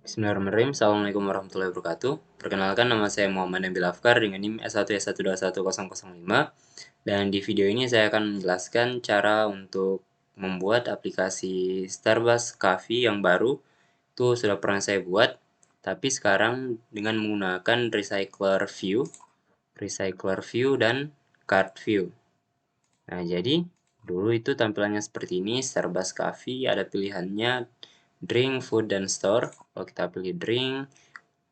Bismillahirrahmanirrahim. Assalamualaikum warahmatullahi wabarakatuh. Perkenalkan, nama saya Muhammad Nabil Afkar dengan NIM S1S121005. Dan di video ini saya akan menjelaskan cara untuk membuat aplikasi Starbucks Coffee yang baru. Itu sudah pernah saya buat, tapi sekarang dengan menggunakan Recycler View dan Card View. Nah, jadi dulu itu tampilannya seperti ini. Starbucks Coffee ada pilihannya drink, food, dan store. Kalau kita pilih drink,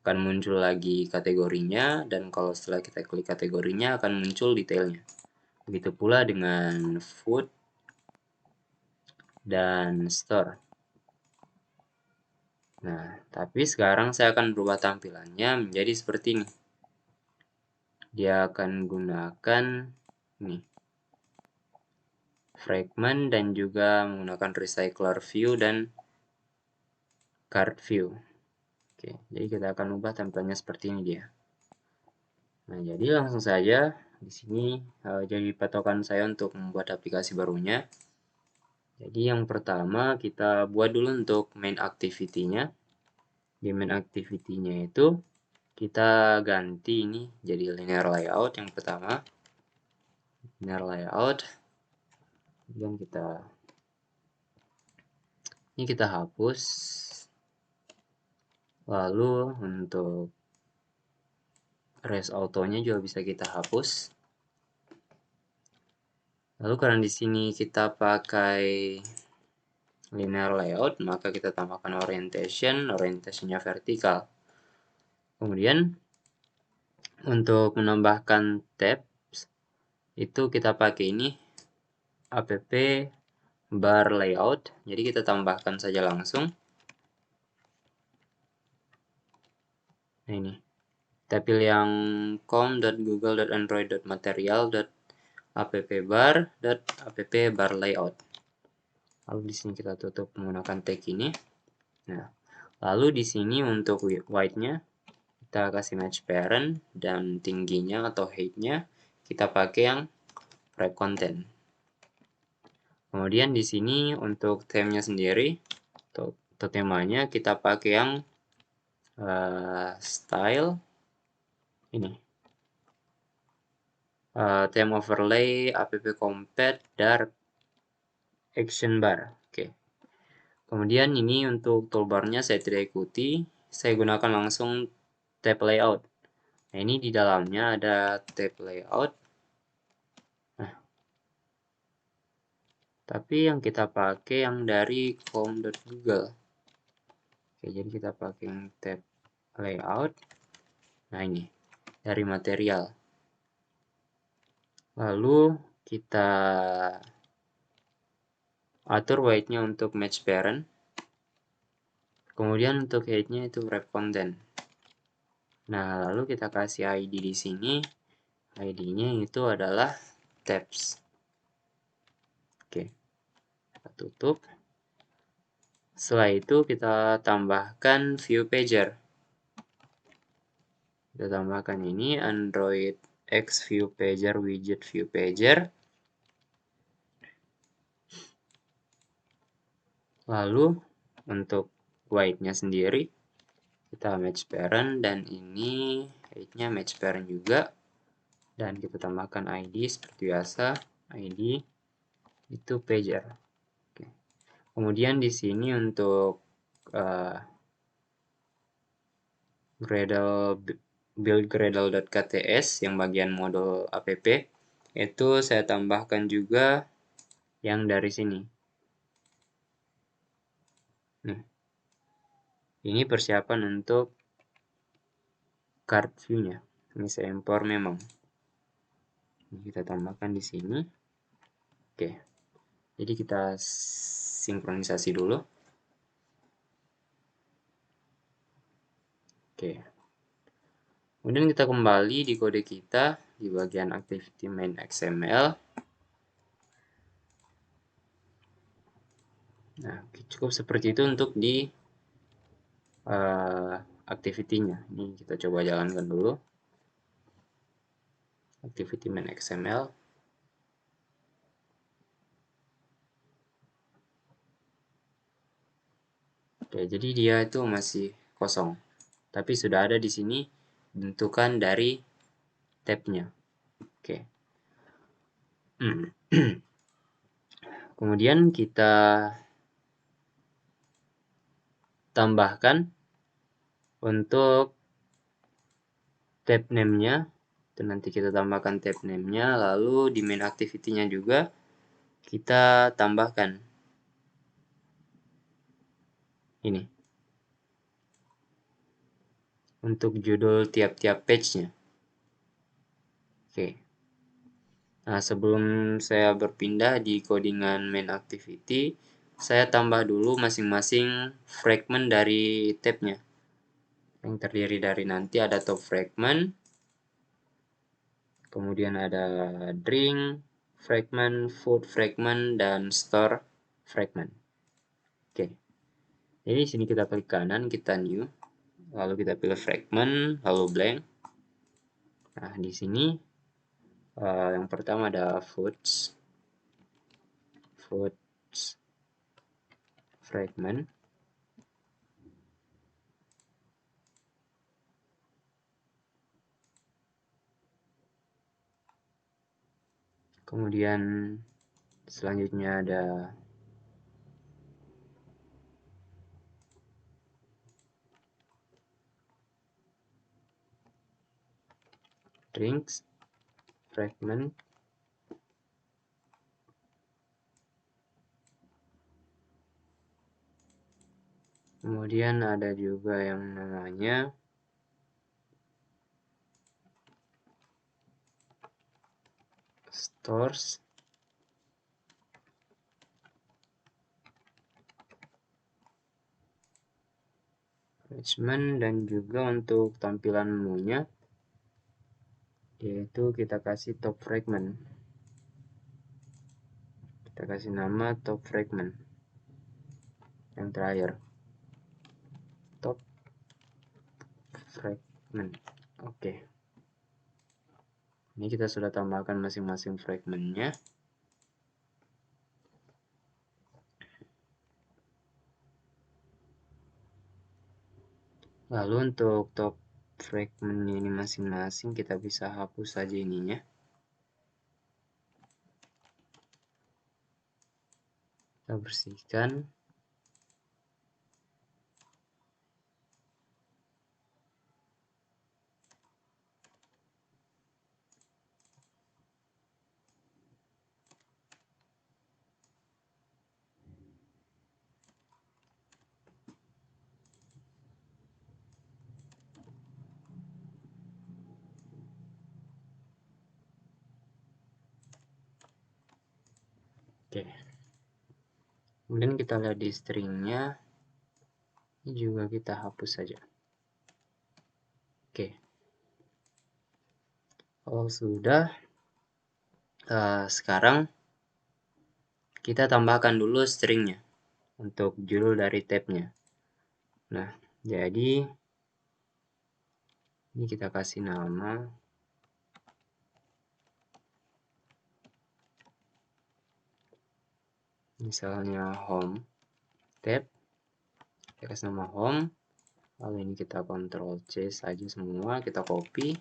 akan muncul lagi kategorinya, dan kalau setelah kita klik kategorinya akan muncul detailnya. Begitu pula dengan food dan store. Nah, tapi sekarang saya akan berubah tampilannya menjadi seperti ini. Dia akan gunakan ini fragment dan juga menggunakan recycler view dan card view. Oke, jadi kita akan ubah tampilannya seperti ini dia. Nah, jadi langsung saja di sini jadi patokan saya untuk membuat aplikasi barunya. Jadi yang pertama kita buat dulu untuk main activity-nya. Di main activity-nya itu kita ganti ini jadi linear layout yang pertama. Linear layout. Kemudian kita hapus. Lalu untuk rest auto-nya juga bisa kita hapus. Lalu karena di sini kita pakai linear layout, maka kita tambahkan orientationnya vertikal. Kemudian untuk menambahkan tabs itu kita pakai ini app bar layout. Jadi kita tambahkan saja langsung. Nah, ini. Kita pilih yang com.google.android.material.appbar layout. Lalu di sini kita tutup menggunakan tag ini. Nah, lalu di sini untuk white-nya kita kasih match parent dan tingginya atau height-nya kita pakai yang wrap content. Kemudian di sini untuk theme-nya sendiri atau temanya kita pakai yang style ini. Theme overlay, app compat, dark, action bar. Oke. Kemudian ini untuk toolbar-nya saya tidak ikuti, saya gunakan langsung tab layout. Nah, ini di dalamnya ada tab layout. Nah, tapi yang kita pakai yang dari com.google. Oke, jadi kita pakai yang tab layout. Nah, ini dari material. Lalu kita atur weight-nya untuk match parent. Kemudian untuk height-nya itu wrap content. Nah, lalu kita kasih ID di sini. ID-nya itu adalah tabs. Oke, kita tutup. Setelah itu kita tambahkan view pager. Kita tambahkan ini Android X view pager widget view pager. Lalu untuk white-nya sendiri kita match parent dan ini height-nya match parent juga. Dan kita tambahkan ID seperti biasa, ID itu pager. Oke. Kemudian di sini untuk build gradle.kts yang bagian modul app itu saya tambahkan juga yang dari sini. Nah, ini persiapan untuk card view-nya. Ini saya impor memang. Ini kita tambahkan di sini. Oke. Jadi kita sinkronisasi dulu. Oke. Kemudian kita kembali di kode kita di bagian activity main XML. Nah, cukup seperti itu untuk di activity-nya. Ini kita coba jalankan dulu. Activity main XML. Oke, jadi dia itu masih kosong. Tapi sudah ada di sini bentukan dari tabnya. Oke. Kemudian kita tambahkan untuk tab name-nya. Itu nanti kita tambahkan tab name-nya, lalu di main activity-nya juga kita tambahkan ini untuk judul tiap-tiap page-nya. Oke. Nah, sebelum saya berpindah di codingan main activity, saya tambah dulu masing-masing fragment dari tab-nya. Yang terdiri dari nanti ada top fragment, kemudian ada drink fragment, food fragment, dan store fragment. Oke. Jadi sini kita klik kanan, kita new, lalu kita pilih fragment, lalu blank. Nah, di sini yang pertama ada foods fragment. Kemudian selanjutnya ada drinks fragment. Kemudian ada juga yang namanya stores fragment, dan juga untuk tampilan menunya yaitu kita kasih top fragment. Kita kasih nama top fragment. Yang terakhir top fragment. Oke. Ini kita sudah tambahkan masing-masing fragmentnya. Lalu untuk top fragmentnya ini masing-masing kita bisa hapus saja ininya. Kita bersihkan. Oke. Kemudian kita lihat di stringnya, ini juga kita hapus saja. Oke. Kalau sudah, sekarang kita tambahkan dulu stringnya untuk judul dari tabnya. Nah, jadi ini kita kasih nama misalnya home tab. Kita kasih nama home. Lalu ini kita Ctrl C saja semua, kita copy.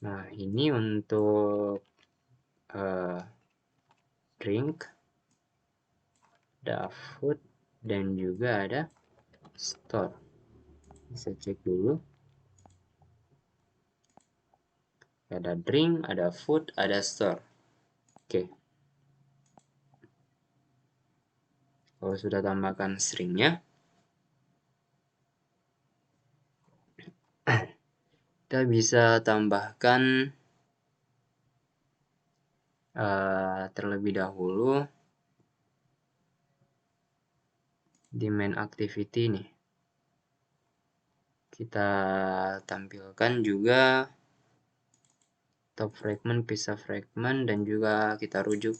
Nah, ini untuk drink, ada food, dan juga ada store. Bisa cek dulu. Ada drink, ada food, ada store. Oke. Kalau sudah tambahkan stringnya, kita bisa tambahkan terlebih dahulu di main activity nih. Kita tampilkan juga top fragment, pisah fragment, dan juga kita rujuk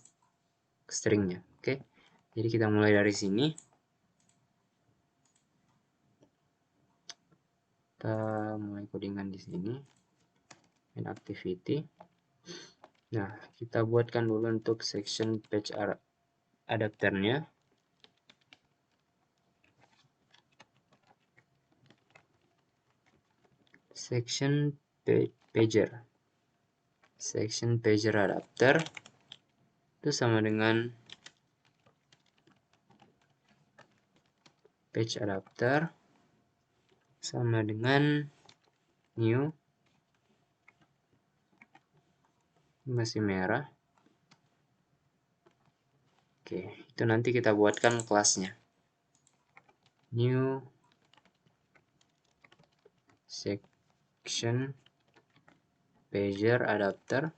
stringnya. Oke. Jadi kita mulai dari sini. Kita mulai codingan di sini. Main activity. Nah, kita buatkan dulu untuk section page adapternya. section pager. Section pager adapter itu sama dengan page adapter sama dengan new, masih merah. Oke, itu nanti kita buatkan kelasnya. New section pager adapter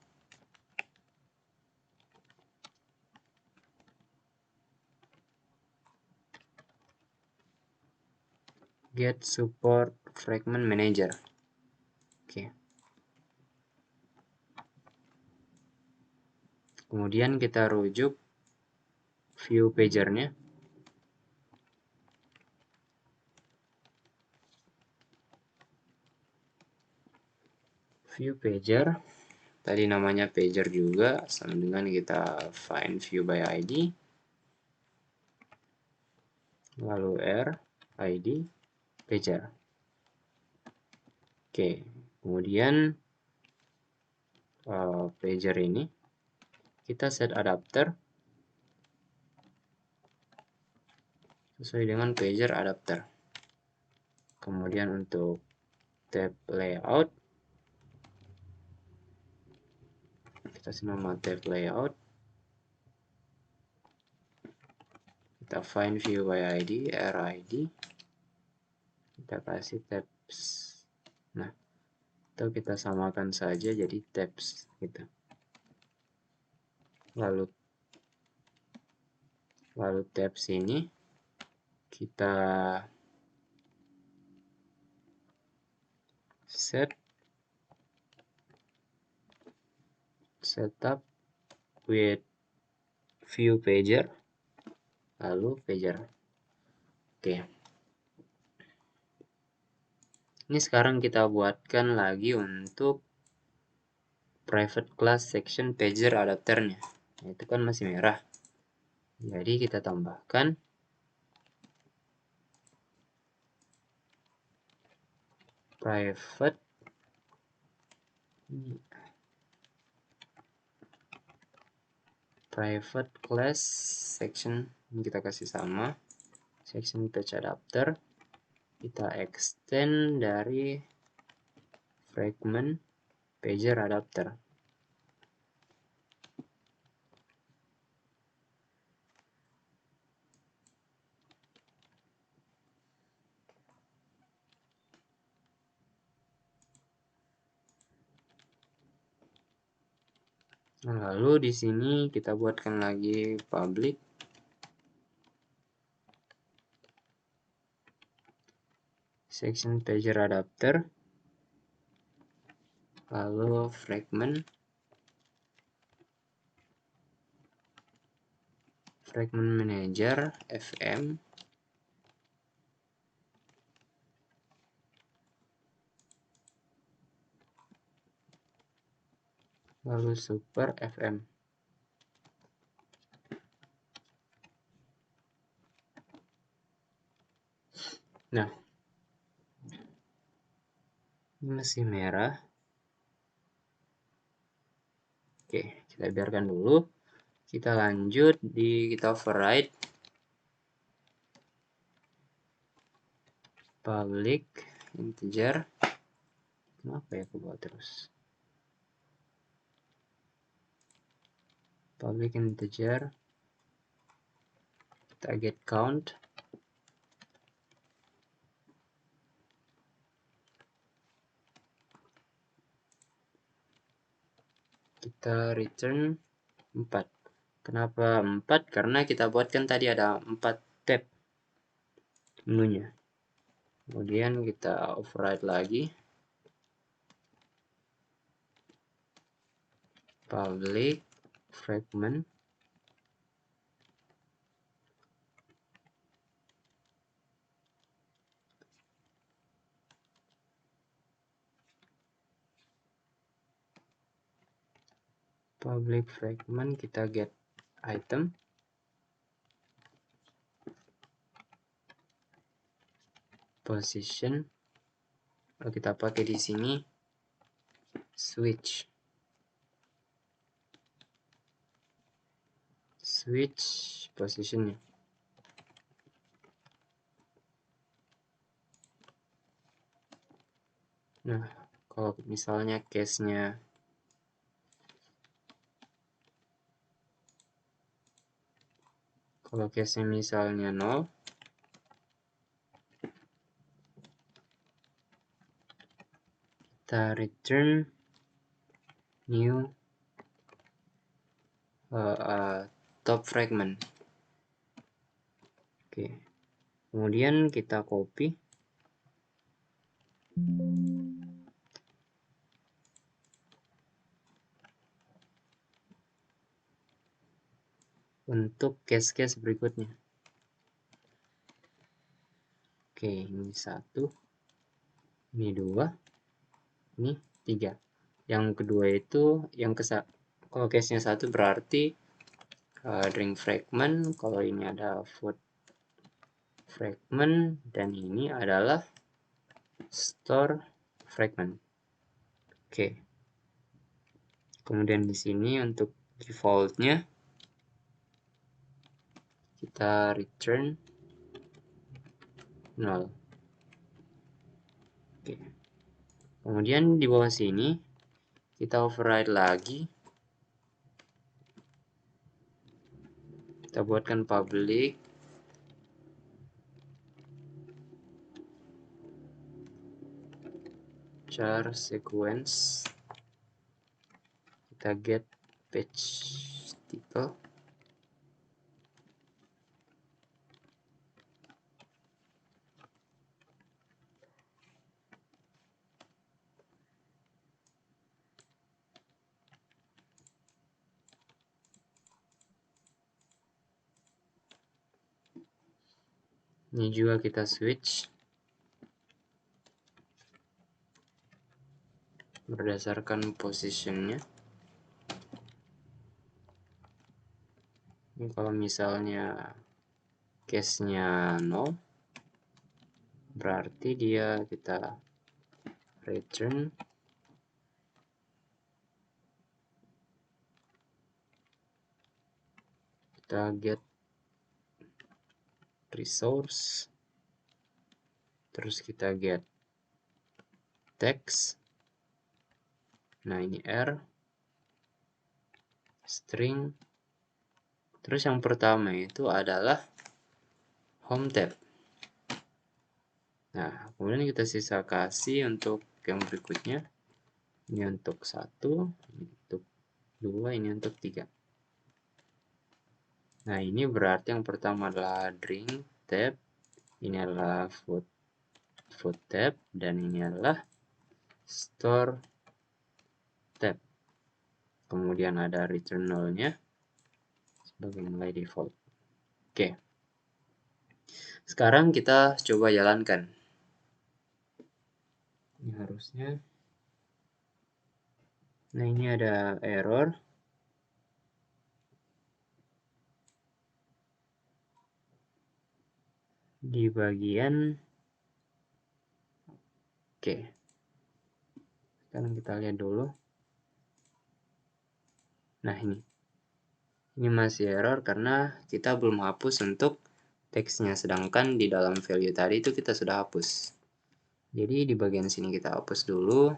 get support fragment manager. Oke. Kemudian kita rujuk view pagernya. View pager, tadi namanya pager juga, sama dengan kita find view by ID, lalu R, ID, pager. Oke, kemudian pager ini kita set adapter sesuai dengan pager adapter. Kemudian untuk tab layout, kita kasih nama tab layout, kita find view by ID, RID, kita kasih tabs. Nah, atau kita samakan saja jadi tabs gitu. Lalu tabs ini kita setup with view pager, lalu pager. Oke. Ini sekarang kita buatkan lagi untuk private class section pager adapternya. Itu kan masih merah. Jadi kita tambahkan private class section, ini kita kasih sama section page adapter, kita extend dari fragment pager adapter. Lalu di sini kita buatkan lagi public section pager adapter, lalu fragment manager fm, lalu super fm. Nah, ini masih merah. Oke, kita biarkan dulu. Kita lanjut kita override public integer. Kenapa ya aku buat terus? Public integer, kita get count, kita return 4. Kenapa 4? Karena kita buatkan tadi ada 4 tab menunya. Kemudian kita override lagi public fragment kita get item, position Kalau kita pakai di sini switch positionnya. Nah, kalau misalnya case-nya misalnya 0, kita return new top fragment. Oke, kemudian kita copy. Untuk case-case berikutnya. Oke, ini 1, ini 2, ini 3. Yang kedua itu, kalau case-nya 1 berarti drink fragment, kalau ini ada food fragment, dan ini adalah store fragment. Oke. Kemudian di sini untuk default-nya kita return 0. Oke. Kemudian di bawah sini kita override lagi. Kita buatkan public char sequence. Kita get page title. Ini juga kita switch berdasarkan positionnya. Ini kalau misalnya case-nya 0, berarti dia kita return kita get resource, terus kita get text. Nah, ini R, string, terus yang pertama itu adalah home tab. Nah, kemudian kita sisa kasih untuk yang berikutnya. Ini untuk 1, ini untuk 2, ini untuk 3. Nah, ini berarti yang pertama adalah drink tab, ini adalah food tab, dan ini adalah store tab. Kemudian ada return null-nya sebagai nilai default. Oke. Sekarang kita coba jalankan. Ini harusnya. Nah, ini ada error. Di bagian oke. Sekarang kita lihat dulu. Nah, ini masih error karena kita belum hapus untuk teksnya, sedangkan di dalam value tadi itu kita sudah hapus. Jadi di bagian sini kita hapus dulu.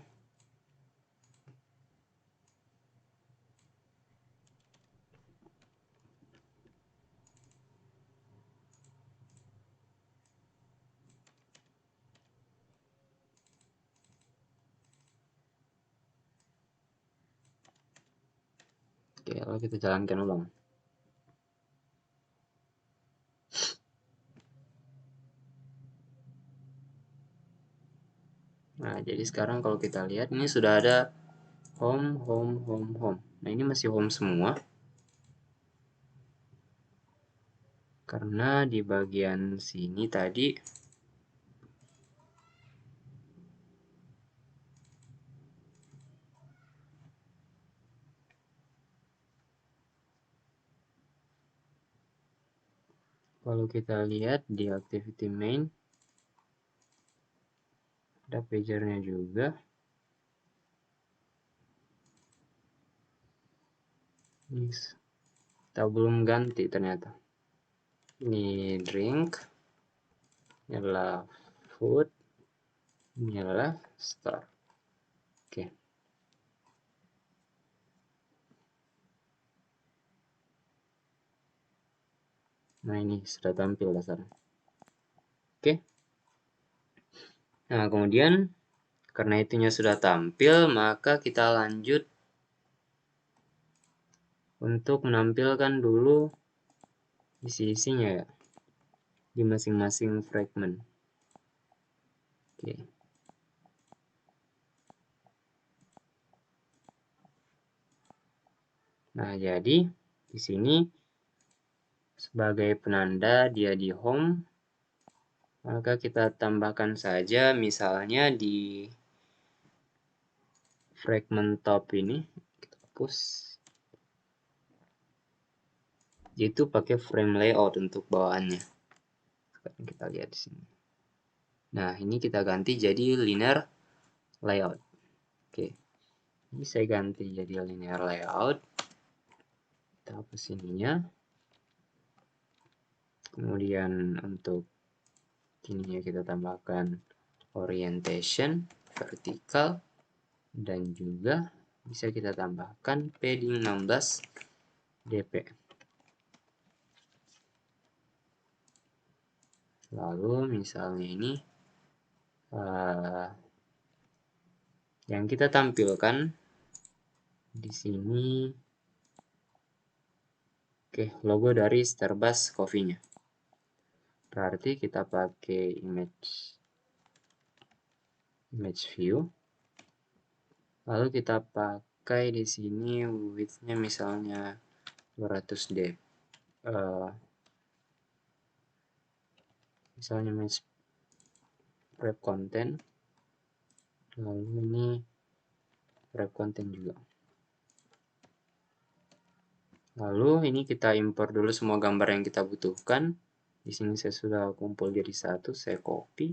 Oke, lalu kita jalankan ulang. Nah, jadi sekarang kalau kita lihat ini sudah ada home. Nah, ini masih home semua. Karena di bagian sini tadi kalau kita lihat di activity main Ada pagernya juga. Ini kita belum ganti ternyata. Ini drink, ini adalah food, ini adalah store. Oke. Nah, ini sudah tampil dasarnya. Oke. Nah, kemudian karena itunya sudah tampil, maka kita lanjut untuk menampilkan dulu isi-isinya ya di masing-masing fragment. Oke. Nah, jadi di sini sebagai penanda dia di home, maka kita tambahkan saja misalnya di fragment top ini, kita hapus, yaitu pakai frame layout untuk bawaannya. Sekarang kita lihat di sini. Nah, ini kita ganti jadi linear layout. Oke, ini saya ganti jadi linear layout. Kita hapus ininya. Kemudian untuk ininya kita tambahkan orientation vertikal dan juga bisa kita tambahkan padding 16 dp. Lalu misalnya ini yang kita tampilkan di sini, oke, logo dari Starbucks Coffee-nya. Berarti kita pakai image view. Lalu kita pakai di sini width-nya misalnya 200 dp. Misalnya match wrap content. Lalu ini wrap content juga. Lalu ini kita import dulu semua gambar yang kita butuhkan. Di sini saya sudah kumpul jadi satu, saya copy.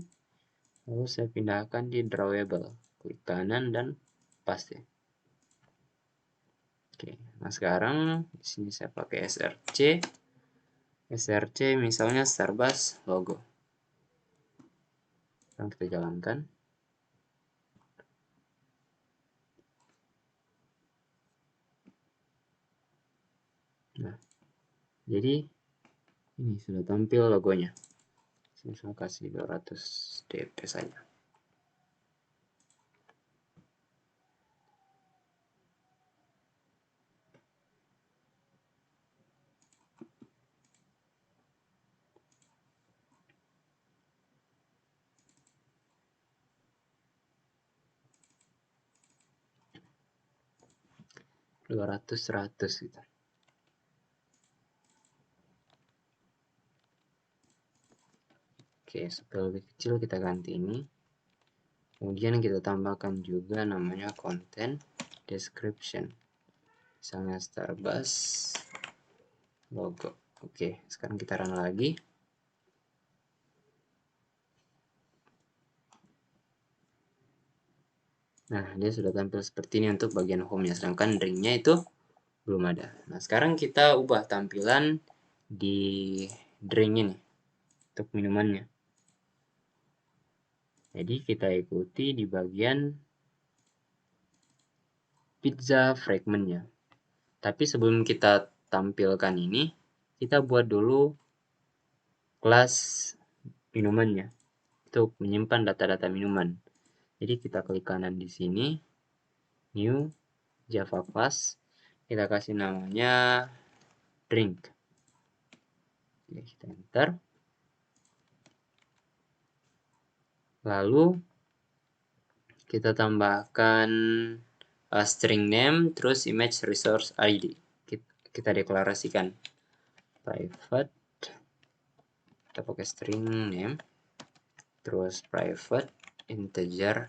Lalu saya pindahkan di drawable. Klik kanan dan paste. Oke, nah sekarang di sini saya pakai src. src misalnya Starbucks logo. Sekarang kita jalankan. Nah, jadi ini sudah tampil logonya. Saya kasih 200 dp saja. (200-100) gitu. Oke, supaya lebih kecil kita ganti ini. Kemudian kita tambahkan juga namanya content description. Misalnya Starbucks logo. Oke, sekarang kita run lagi. Nah, dia sudah tampil seperti ini untuk bagian home-nya, sedangkan drink-nya itu belum ada. Nah, sekarang kita ubah tampilan di drink ini untuk minumannya. Jadi kita ikuti di bagian pizza fragment-nya. Tapi sebelum kita tampilkan ini, kita buat dulu kelas minumannya untuk menyimpan data-data minuman. Jadi kita klik kanan di sini, new Java class, kita kasih namanya drink. Oke, kita enter. Lalu kita tambahkan string name, terus image resource ID. Kita deklarasikan private, kita pakai string name, terus private integer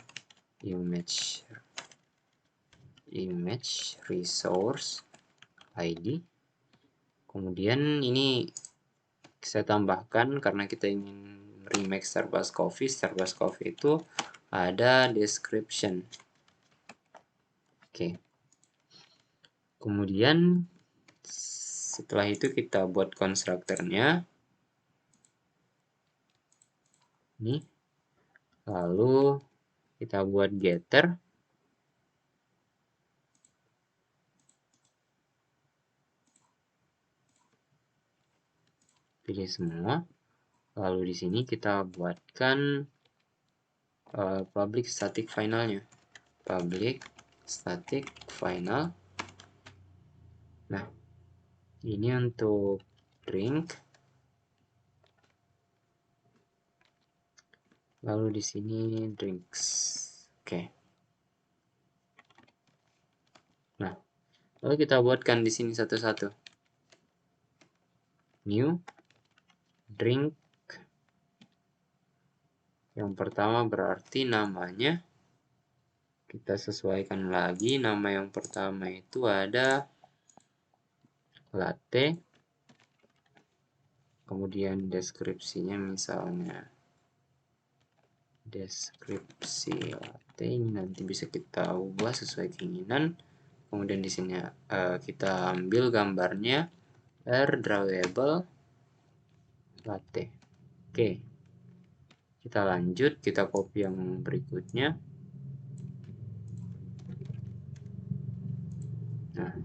image resource ID. Kemudian ini saya tambahkan karena kita ingin remake Starbucks Coffee itu ada description. Oke. Kemudian setelah itu kita buat konstruktornya. Ini. Lalu kita buat getter. Pilih semua. Lalu di sini kita buatkan public static finalnya. Public static final. Nah, ini untuk drink. Lalu di sini drinks. Oke. Nah, lalu kita buatkan di sini satu-satu. New drink. Yang pertama berarti namanya kita sesuaikan lagi. Nama yang pertama itu ada latte. Kemudian deskripsinya misalnya deskripsi latte, ini nanti bisa kita ubah sesuai keinginan. Kemudian di sini kita ambil gambarnya drawable latte. Oke. Kita lanjut, kita copy yang berikutnya. Nah,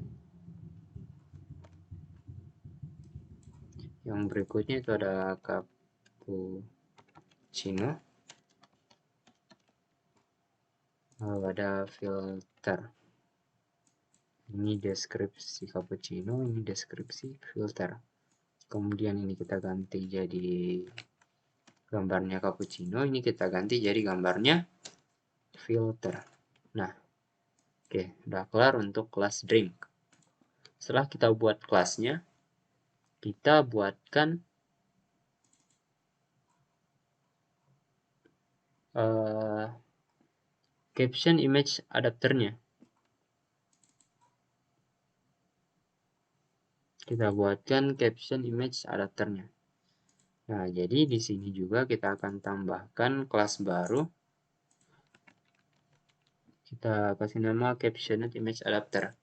yang berikutnya itu ada cappuccino. Lalu ada filter. Ini deskripsi cappuccino, ini deskripsi filter. Kemudian ini kita ganti jadi gambarnya cappuccino, ini kita ganti jadi gambarnya filter. Nah, oke, udah kelar untuk kelas drink. Setelah kita buat kelasnya, kita buatkan caption image adapternya. Kita buatkan caption image adapternya. Nah, jadi di sini juga kita akan tambahkan kelas baru. Kita kasih nama captioned image adapter.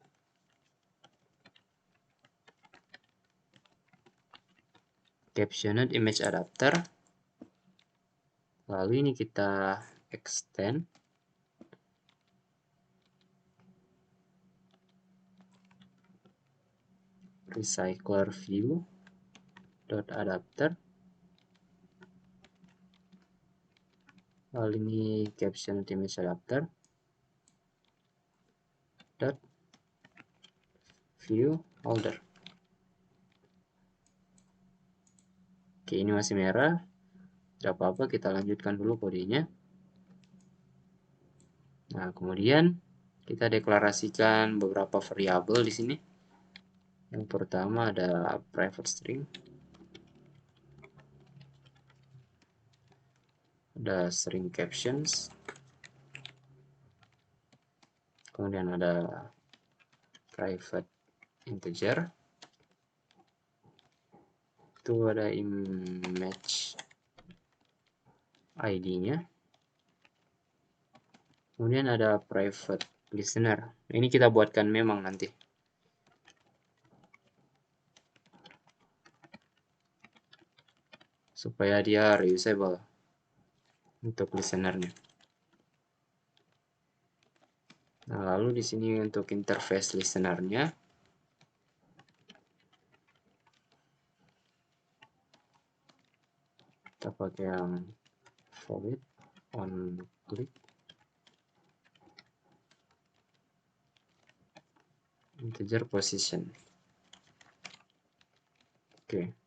Captioned image adapter. Lalu ini kita extend. Recycler view dot adapter. Lalu ini captioned image adapter dot view holder. Oke, ini masih merah. Tidak apa-apa, kita lanjutkan dulu kodenya. Nah, kemudian kita deklarasikan beberapa variabel di sini. Yang pertama ada private string. Ada string captions. Kemudian ada private integer. Itu ada image ID-nya. Kemudian ada private listener. Ini kita buatkan memang nanti. Supaya dia reusable untuk listenernya. Nah, lalu di sini untuk interface listenernya, kita pakai yang void on click integer position. Oke.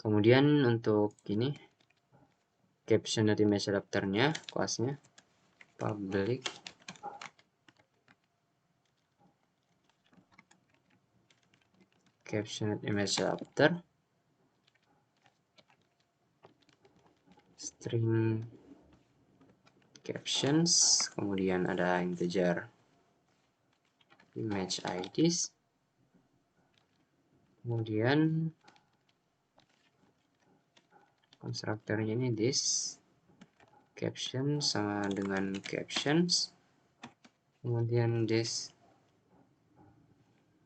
Kemudian untuk ini caption dari image adapternya, kelasnya public caption image adapter string captions, kemudian ada integer image IDs, kemudian Konstruktornya ini this, caption sama dengan captions, kemudian this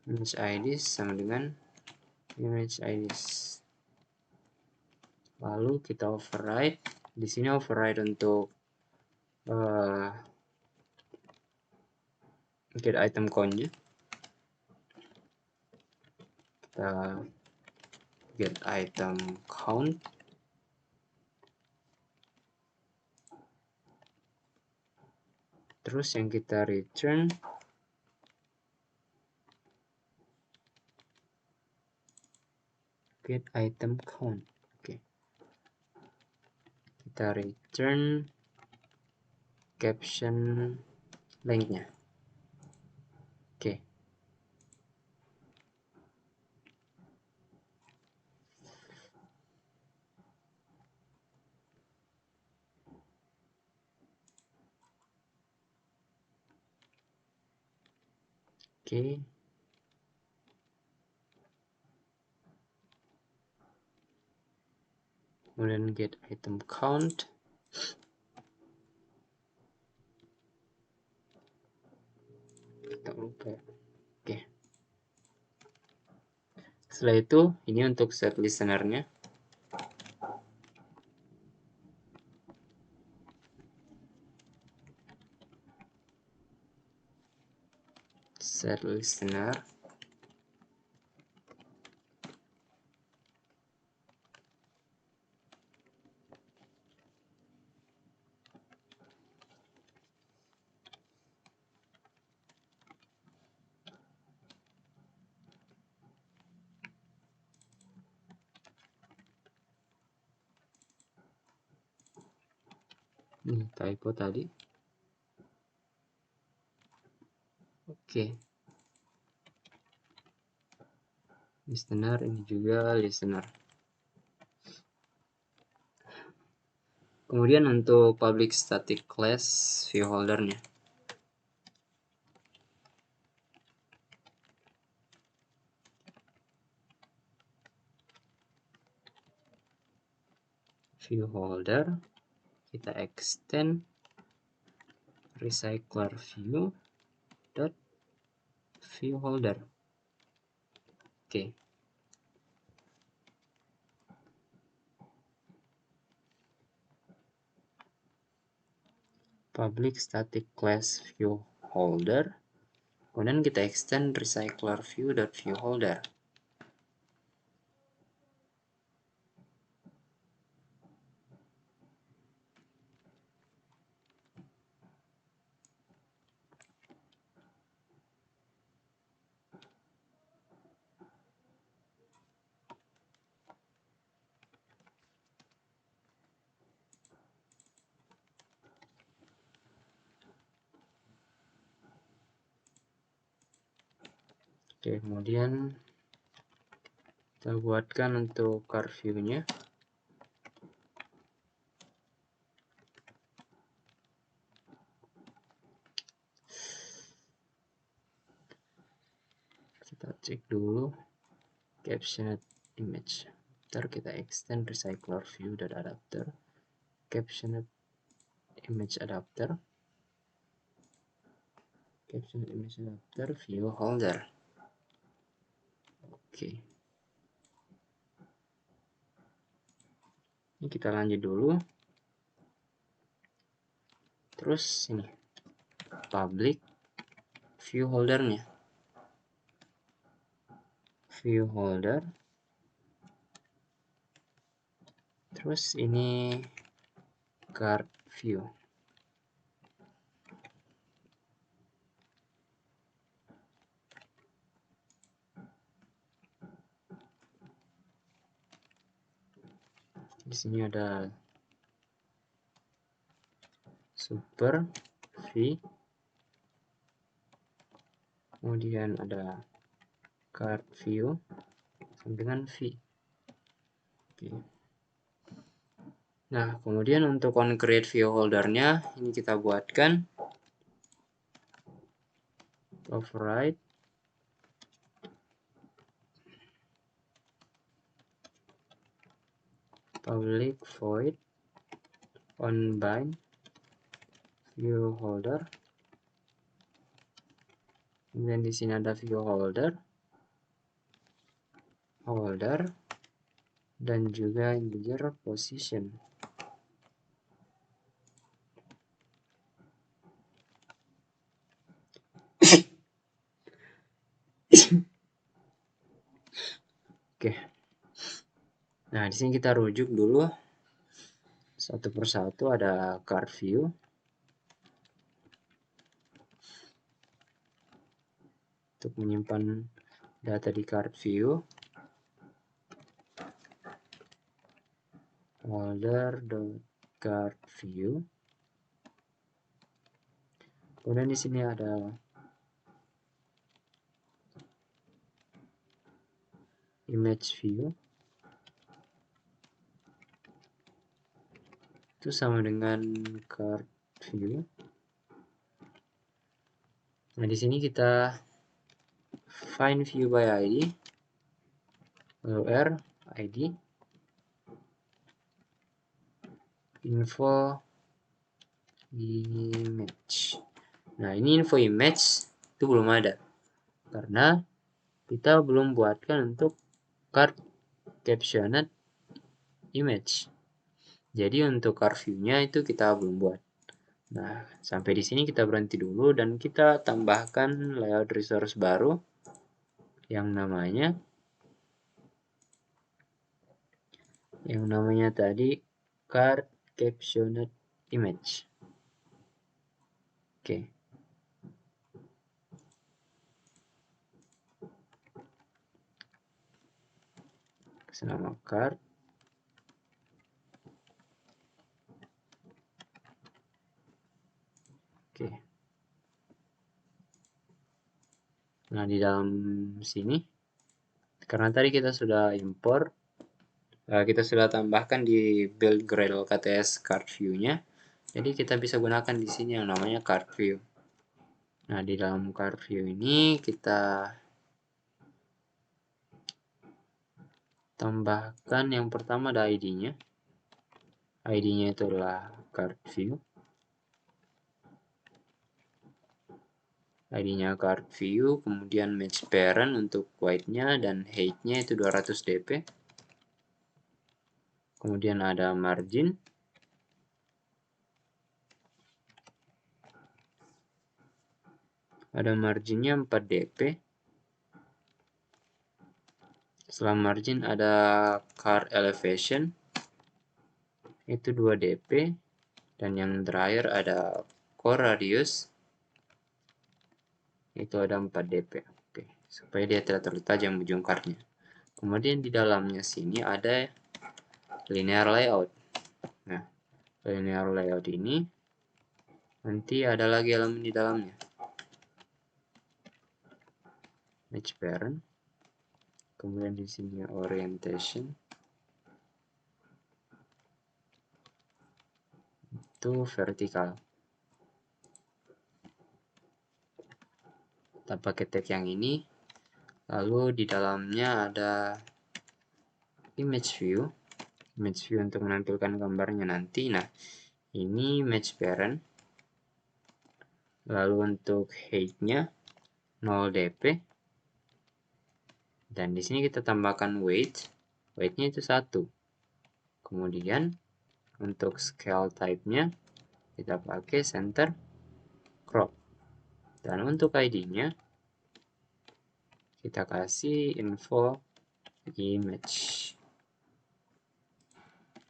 image ID sama dengan image IDs. Lalu kita override. Di sini override untuk get item count-nya. Kita get item count. Terus yang kita return get item count. Oke. Kita return caption length-nya. Oke. Oke. Kemudian get item count. Kita lupa. Oke. Setelah itu, ini untuk set listener-nya. Set listener. Ini typo tadi. Oke. Listener, ini juga listener. Kemudian untuk public static class view holder-nya. View holder, kita extend recycler view dot view holder. Oke. Public static class view holder. Kemudian kita extend recycler view dot view holder. Oke, kemudian kita buatkan untuk card view-nya. Kita cek dulu captioned image. Ntar kita extend recycler view dot adapter captioned image adapter. Captioned image adapter view holder. Oke. Ini kita lanjut dulu. Terus ini public view holdernya. View holder. Terus ini card view. Di sini ada super v, kemudian ada card view dengan v. Oke. Nah, kemudian untuk on create view holdernya ini kita buatkan override public void onBind view holder. Kemudian di sini ada view holder dan juga integer position. Oke. Nah, di sini kita rujuk dulu satu persatu. Ada card view, untuk menyimpan data di card view, holder.card view. Kemudian di sini ada image view, itu sama dengan card view. Nah, di sini kita find view by ID, wr id info image. Nah, ini info image itu belum ada karena kita belum buatkan untuk card captioned image. Jadi untuk card view-nya itu kita belum buat. Nah, sampai di sini kita berhenti dulu dan kita tambahkan layout resource baru yang namanya tadi card captioned image. Oke. Kasih nama card. Oke. Nah, di dalam sini karena tadi kita sudah import, kita sudah tambahkan di build Gradle KTS card view-nya. Jadi kita bisa gunakan di sini yang namanya card view. Nah, di dalam card view ini kita tambahkan yang pertama ada ID-nya. ID-nya itu adalah card view. ID-nya card view, kemudian match parent untuk white-nya dan height-nya itu 200 dp. Kemudian ada margin. Ada marginnya 4 dp. Setelah margin ada card elevation itu 2 dp, dan yang terakhir ada core radius itu ada 4 dp. Oke, supaya dia tidak terlalu tajam ujung cardnya. Kemudian di dalamnya sini ada linear layout. Nah, linear layout ini nanti ada lagi elemen di dalamnya. Match parent. Kemudian di sini orientation. Itu vertikal. Kita pakai tag yang ini. Lalu di dalamnya ada image view. Image view untuk menampilkan gambarnya nanti. Nah, ini match parent. Lalu untuk height-nya 0 dp. Dan di sini kita tambahkan weight. Weight-nya itu 1. Kemudian untuk scale type-nya kita pakai center crop. Dan untuk ID-nya kita kasih info image.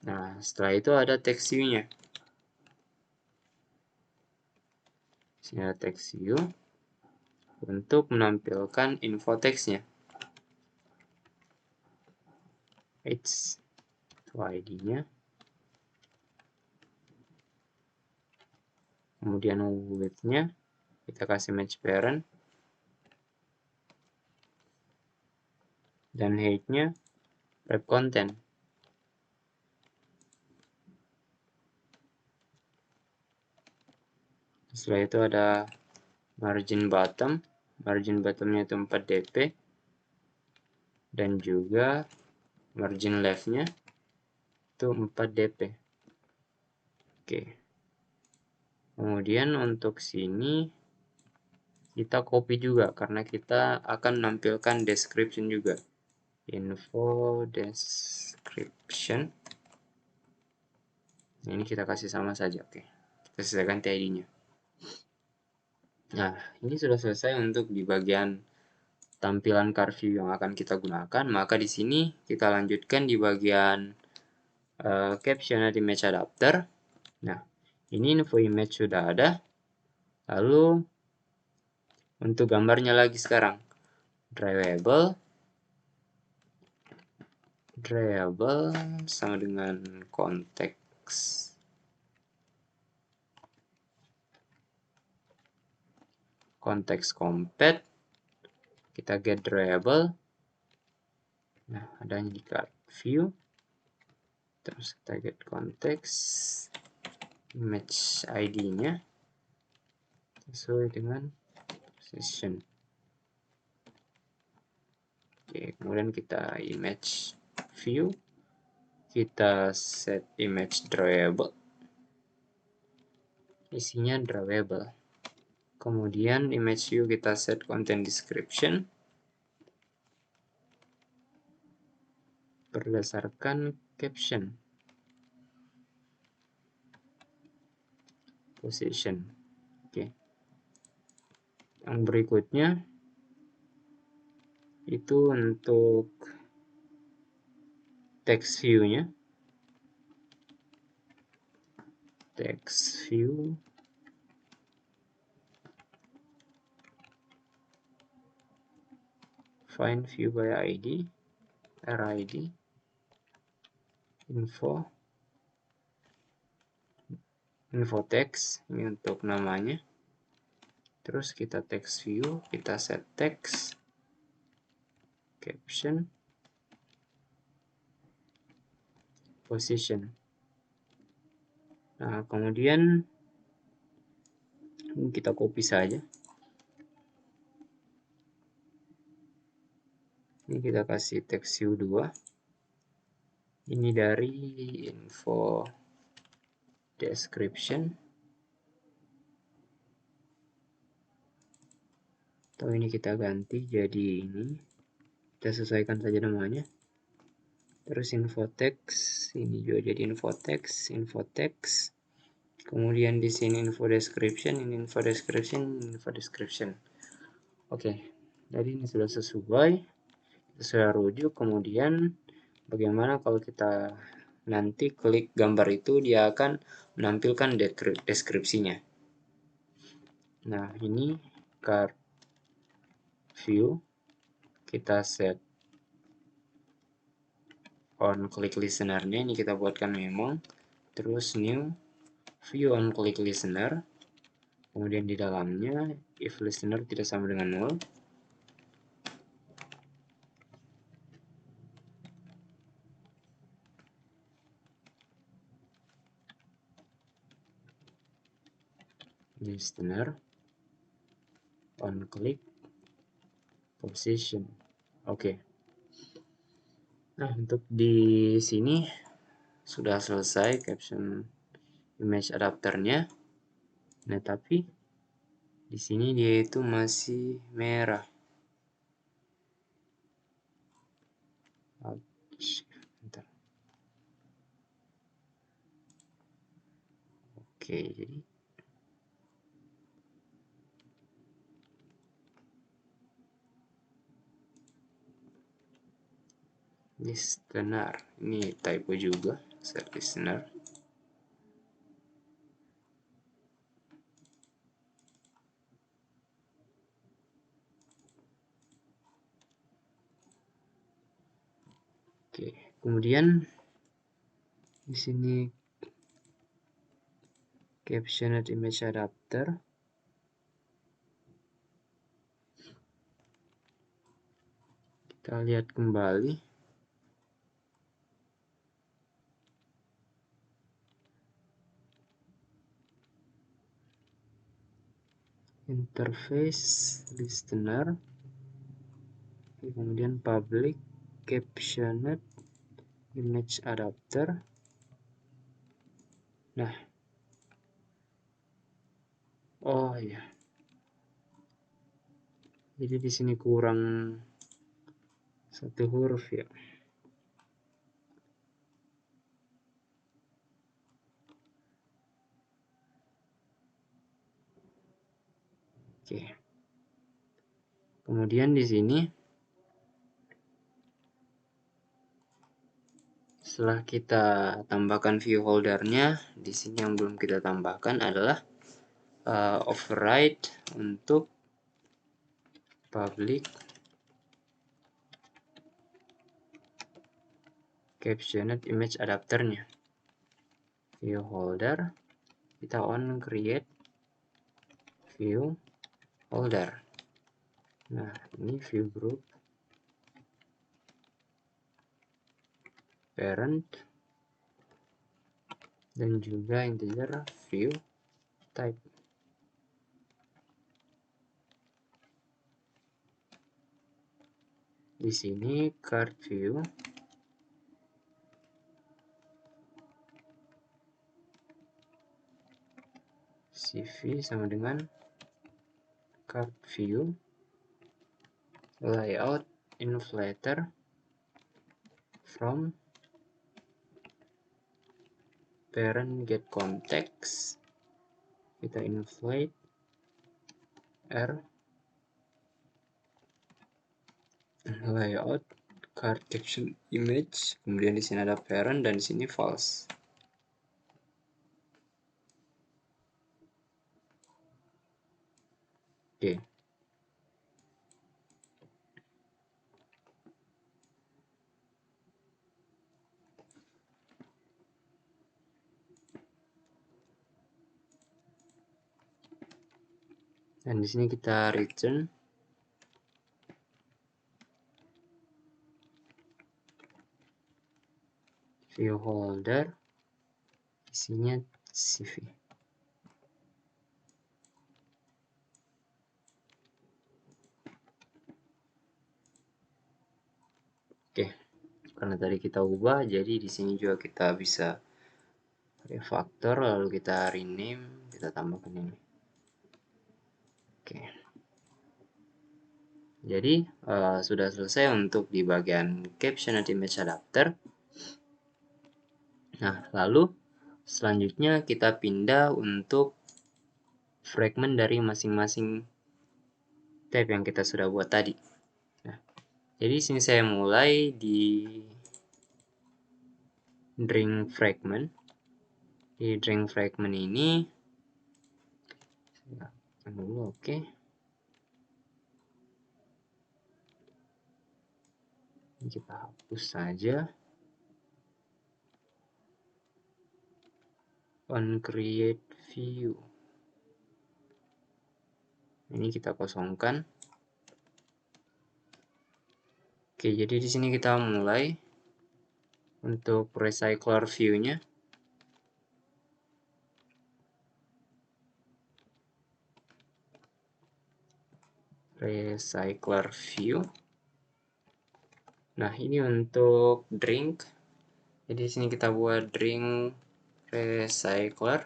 Nah, setelah itu ada text view-nya. Sini ada text view untuk menampilkan info teksnya. It's ID-nya. Kemudian width-nya kita kasih match parent. Dan height-nya wrap content. Setelah itu ada margin bottom. Margin bottom-nya itu 4 dp. Dan juga margin left-nya itu 4 dp. Oke, kemudian untuk sini kita copy juga karena kita akan menampilkan description juga. Info description. Nah, ini kita kasih sama saja. Oke, kita sesuaikan TID-nya. Nah, ini sudah selesai untuk di bagian tampilan card view yang akan kita gunakan. Maka di sini kita lanjutkan di bagian caption di image adapter. Nah, ini info image sudah ada. Lalu untuk gambarnya lagi sekarang, drawable sama dengan konteks compat, kita get drawable. Nah, adanya di card view, terus kita get konteks image ID-nya sesuai dengan position. Oke, kemudian kita image view, kita set image drawable, isinya drawable. Kemudian image view kita set content description berdasarkan caption, position. Oke, yang berikutnya itu untuk text view-nya. Text view find view by ID, RID, info text, ini untuk namanya. Terus kita text view, kita set text, caption, position. Nah, kemudian kita copy saja. Ini kita kasih text view 2. Ini dari info description. Atau ini kita ganti jadi ini. Kita sesuaikan saja namanya. Terus info text, ini juga jadi info text. Kemudian di sini info description, ini info description. Oke, jadi ini sudah sesuai. Saya rujuk. Kemudian bagaimana kalau kita nanti klik gambar itu, dia akan menampilkan deskripsinya. Nah, ini card view, kita set on click listener-nya, ini kita buatkan memang. Terus new view on click listener. Kemudian di dalamnya if listener tidak sama dengan 0, listener on click position. Oke. Nah, untuk di sini sudah selesai caption image adapternya. Nah, tapi di sini dia itu masih merah. Bentar. Oke, jadi listener, ini typo juga, set listener. Oke, kemudian di sini captioned image adapter. Kita lihat kembali. Interface listener. Kemudian public captioned image adapter. Nah, oh ya, jadi di sini kurang satu huruf ya. Oke. Kemudian di sini setelah kita tambahkan view holdernya, di sini yang belum kita tambahkan adalah override untuk public captioned image adapternya. View holder, kita on create view holder. Nah, ini view group, parent, dan juga integer view type. Di sini card view CV sama dengan card view layout inflator from parent get context, kita inflate R layout card caption image, kemudian di sini ada parent dan di sini false. Oke. Dan di sini kita return view holder, isinya CV. Oke, karena tadi kita ubah, jadi di sini juga kita bisa refactor, lalu kita rename, kita tambahkan ini. Oke. Jadi sudah selesai untuk di bagian caption and image adapter. Nah, lalu selanjutnya kita pindah untuk fragment dari masing-masing tab yang kita sudah buat tadi. Nah, jadi sini saya mulai di drink fragment. Di drink fragment ini, dulu oke. Ini kita hapus saja. On create view. Ini kita kosongkan. Oke, jadi di sini kita mulai untuk recycler view-nya. Recycler view. Nah, ini untuk drink. Jadi di sini kita buat drink recycler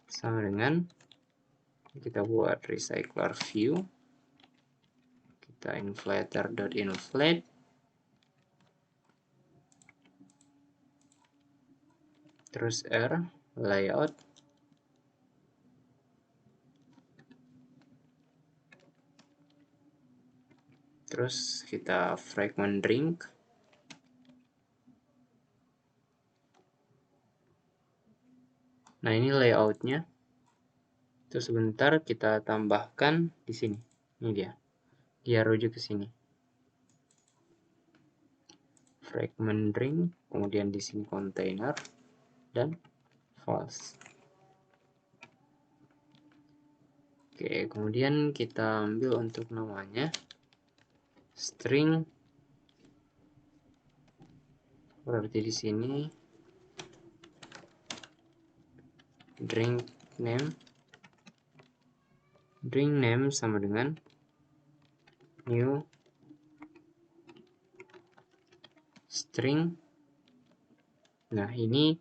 sama dengan kita buat recycler view. Kita inflator.inflate. Terus R layout. Terus kita fragment drink. Nah, ini layoutnya. Terus sebentar kita tambahkan di sini. Ini dia. Dia rujuk ke sini. Fragment drink, kemudian di sini container dan false. Oke, kemudian kita ambil untuk namanya string, berarti di sini drink name sama dengan new string. Nah, ini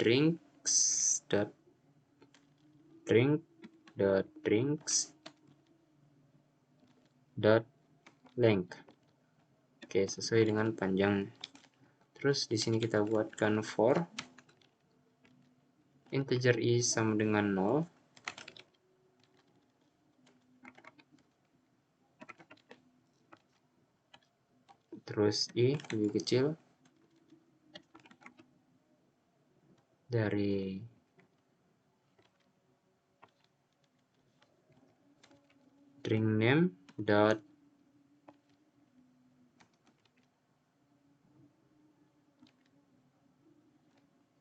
drinks dot drinks dot length. Oke, sesuai dengan panjang. Terus di sini kita buatkan for integer i sama dengan 0. Terus i lebih kecil dari drink name dot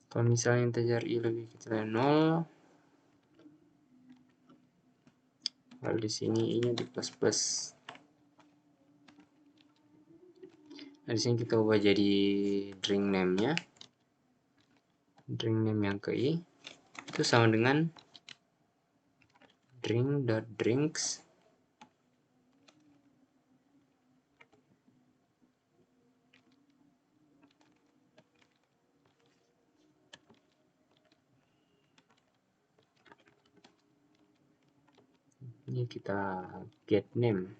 kalau misalnya integer i lebih kecil dari 0, lalu di sini i-nya di plus. Nah, di sini kita ubah jadi drink name-nya. Drink name yang ke i itu sama dengan drink.drinks ini kita get name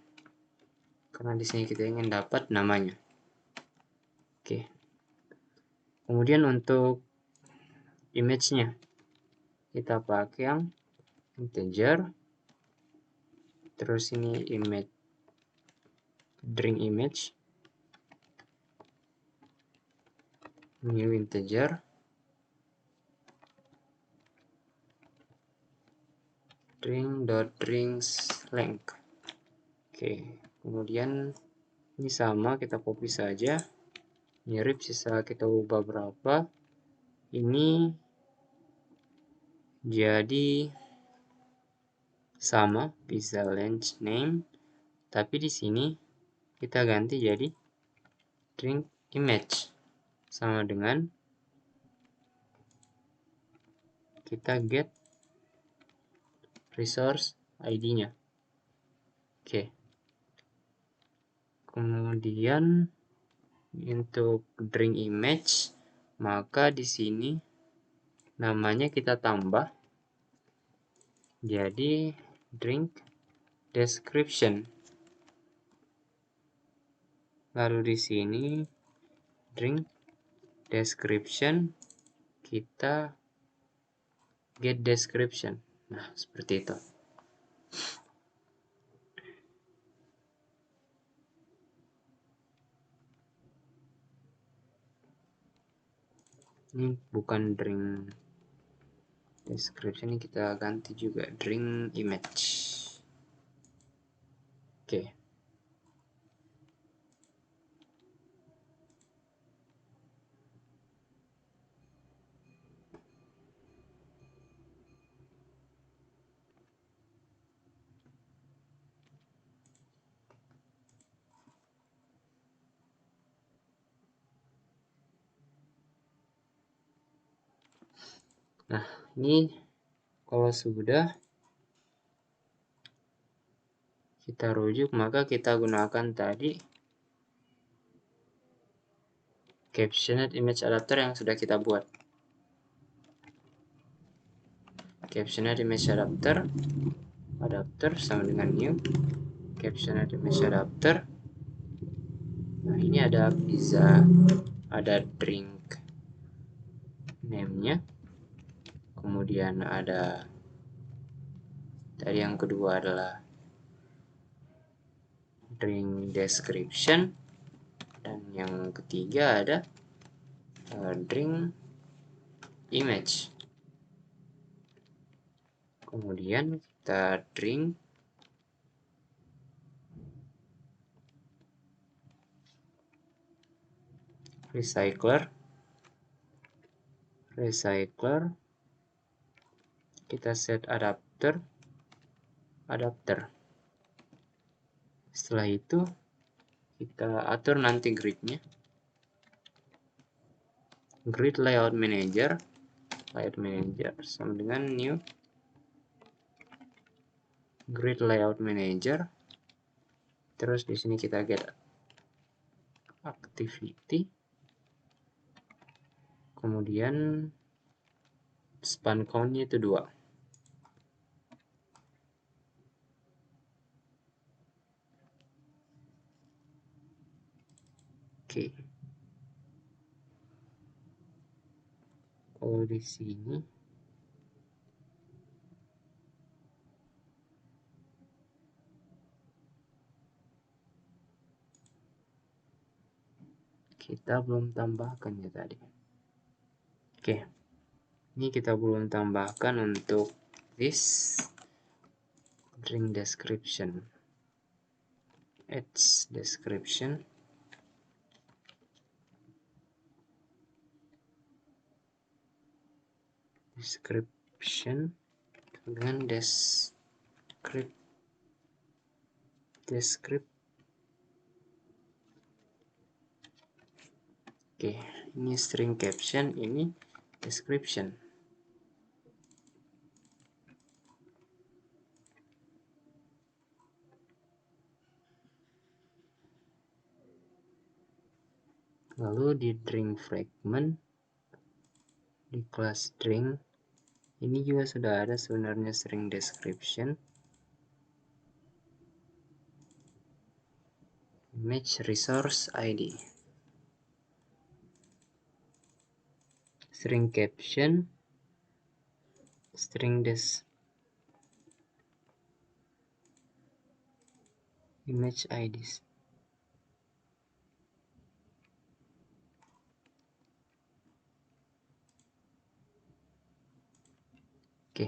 karena di sini kita ingin dapat namanya. Oke. Kemudian untuk image-nya kita pakai yang integer. Terus ini image drink image new integer drink.drinks length. Oke, kemudian ini sama, kita copy saja, mirip, sisa kita ubah berapa. Ini jadi sama, pizza lunch name, tapi di sini kita ganti jadi drink image sama dengan kita get resource ID-nya. Oke. Kemudian untuk drink image, maka di sini namanya kita tambah jadi drink description. Lalu di sini drink description kita get description. Nah, seperti itu. Ini bukan drink description, ini kita ganti juga drink image. Oke. Nah, ini kalau sudah kita rujuk, maka kita gunakan tadi captioned image adapter yang sudah kita buat. Captioned image adapter sama dengan new captioned image adapter. Nah, ini ada pizza, ada drink name-nya, kemudian ada tadi yang kedua adalah drink description, dan yang ketiga ada drink image. Kemudian kita drink recycler, kita set adapter. Setelah itu kita atur nanti gridnya, grid layout manager sama dengan new grid layout manager. Terus di sini kita get activity, kemudian span count-nya itu 2. Oke. Kalau di sini kita belum tambahkan ya tadi. Oke. Ini kita belum tambahkan untuk this drink description. Ads description. Description dengan descript. Oke, ini string caption, ini description. Lalu di drink fragment, di class drink, ini juga sudah ada sebenarnya string description. Image resource ID. String caption, string image IDs. Oke.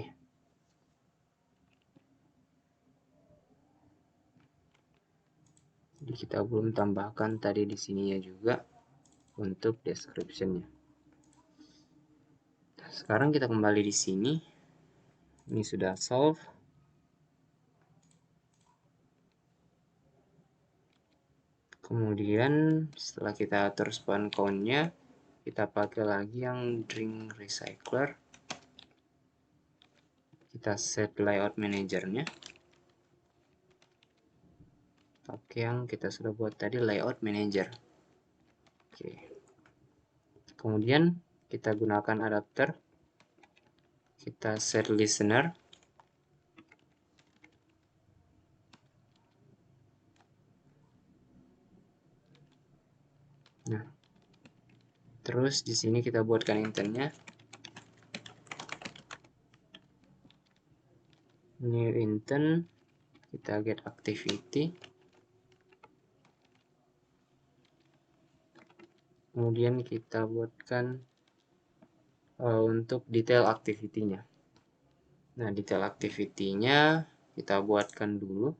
Jadi kita belum tambahkan tadi di sininya juga untuk description-nya. Sekarang kita kembali di sini. Ini sudah solve. Kemudian setelah kita atur span count-nya, kita pakai lagi yang drink recycler. Kita set layout manager-nya. Pakai yang kita sudah buat tadi, layout manager. Oke. Kemudian kita gunakan adapter. Kita set listener. Nah, terus di sini kita buatkan intentnya. New intent, kita get activity. Kemudian kita buatkan untuk detail activity-nya. Nah, detail activity-nya kita buatkan dulu.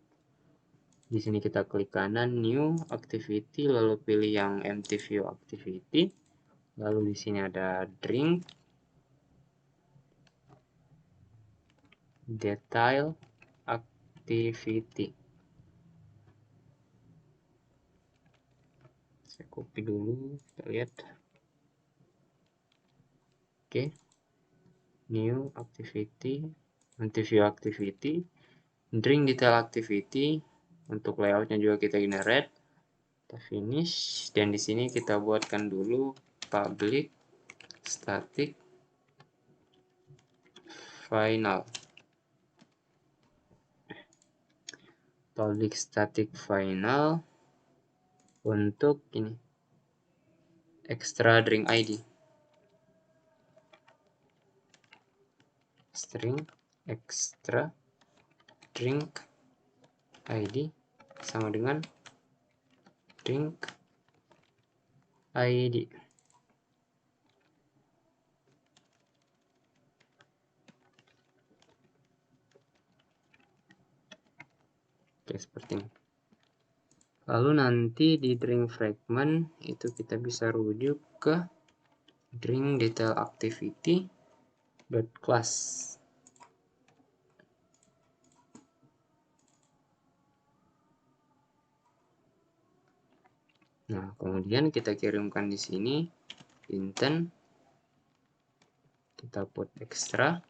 Di sini kita klik kanan new activity, lalu pilih yang empty view activity. Lalu di sini ada drink detail activity. Saya copy dulu, kita lihat. Oke. New activity, empty view activity, drink detail activity. Untuk layoutnya juga kita generate. Kita finish, dan di sini kita buatkan dulu public static final. Public static final untuk ini extra drink ID. String extra drink ID sama dengan drink ID. Oke, seperti ini. Lalu nanti di drink fragment itu kita bisa rujuk ke drink detail activity class. Nah, kemudian kita kirimkan di sini intent, kita put extra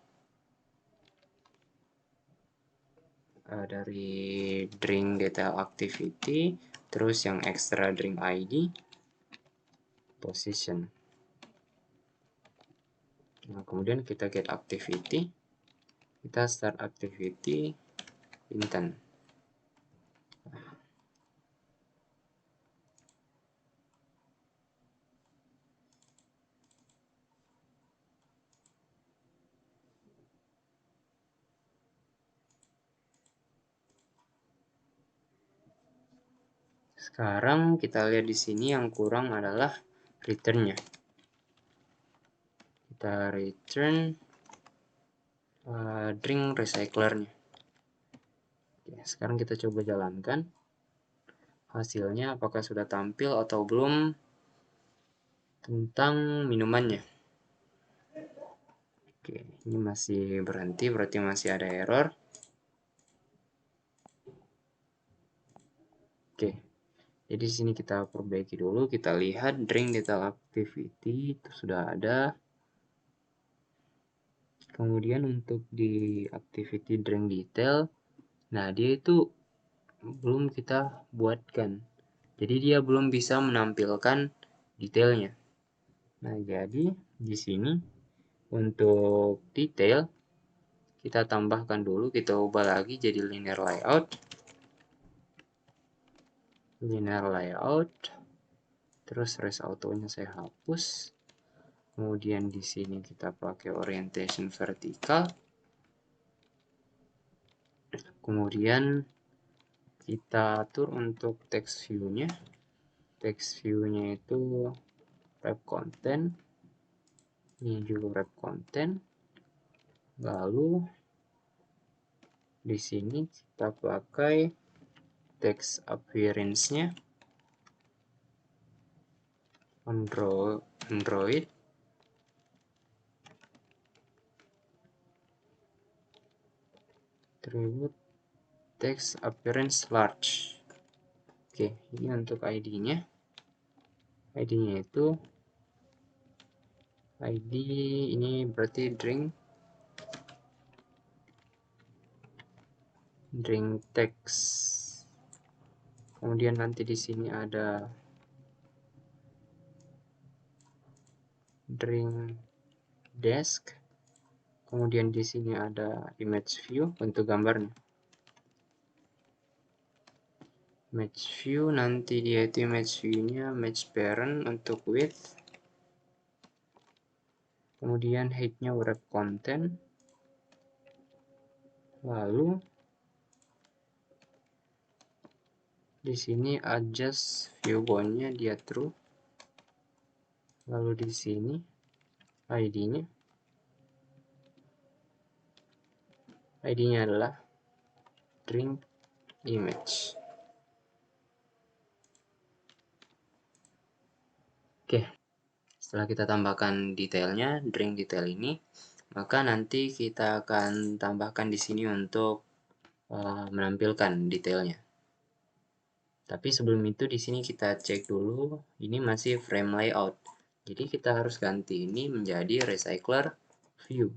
dari drink detail activity, terus yang extra drink ID, position. Nah, kemudian kita get activity, kita start activity intent. Sekarang kita lihat di sini yang kurang adalah return-nya. Kita return drink recycler-nya. Oke, sekarang kita coba jalankan hasilnya apakah sudah tampil atau belum tentang minumannya. Oke, ini masih berhenti, berarti masih ada error. Oke, jadi di sini kita perbaiki dulu, kita lihat drink detail activity itu sudah ada. Kemudian untuk di activity drink detail, nah dia itu belum kita buatkan. Jadi dia belum bisa menampilkan detailnya. Nah, jadi di sini untuk detail kita tambahkan dulu, kita ubah lagi jadi linear layout. Terus rest auto-nya saya hapus. Kemudian di sini kita pakai orientation vertikal. Kemudian kita atur untuk text view-nya. Text view-nya itu wrap content. Ini juga wrap content. Lalu di sini kita pakai text appearance-nya Android. Attribute text appearance large. Oke, ini untuk ID-nya. ID-nya itu ID ini berarti drink text. Kemudian nanti di sini ada drink desk. Kemudian di sini ada image view untuk gambarnya. Image view nanti dia itu image view-nya match parent untuk width. Kemudian height-nya wrap content. Lalu di sini adjust viewbound-nya dia true. Lalu di sini ID-nya. ID-nya adalah drink image. Oke, setelah kita tambahkan detailnya, drink detail ini, maka nanti kita akan tambahkan di sini untuk menampilkan detailnya. Tapi sebelum itu di sini kita cek dulu, ini masih frame layout. Jadi kita harus ganti ini menjadi recycler view.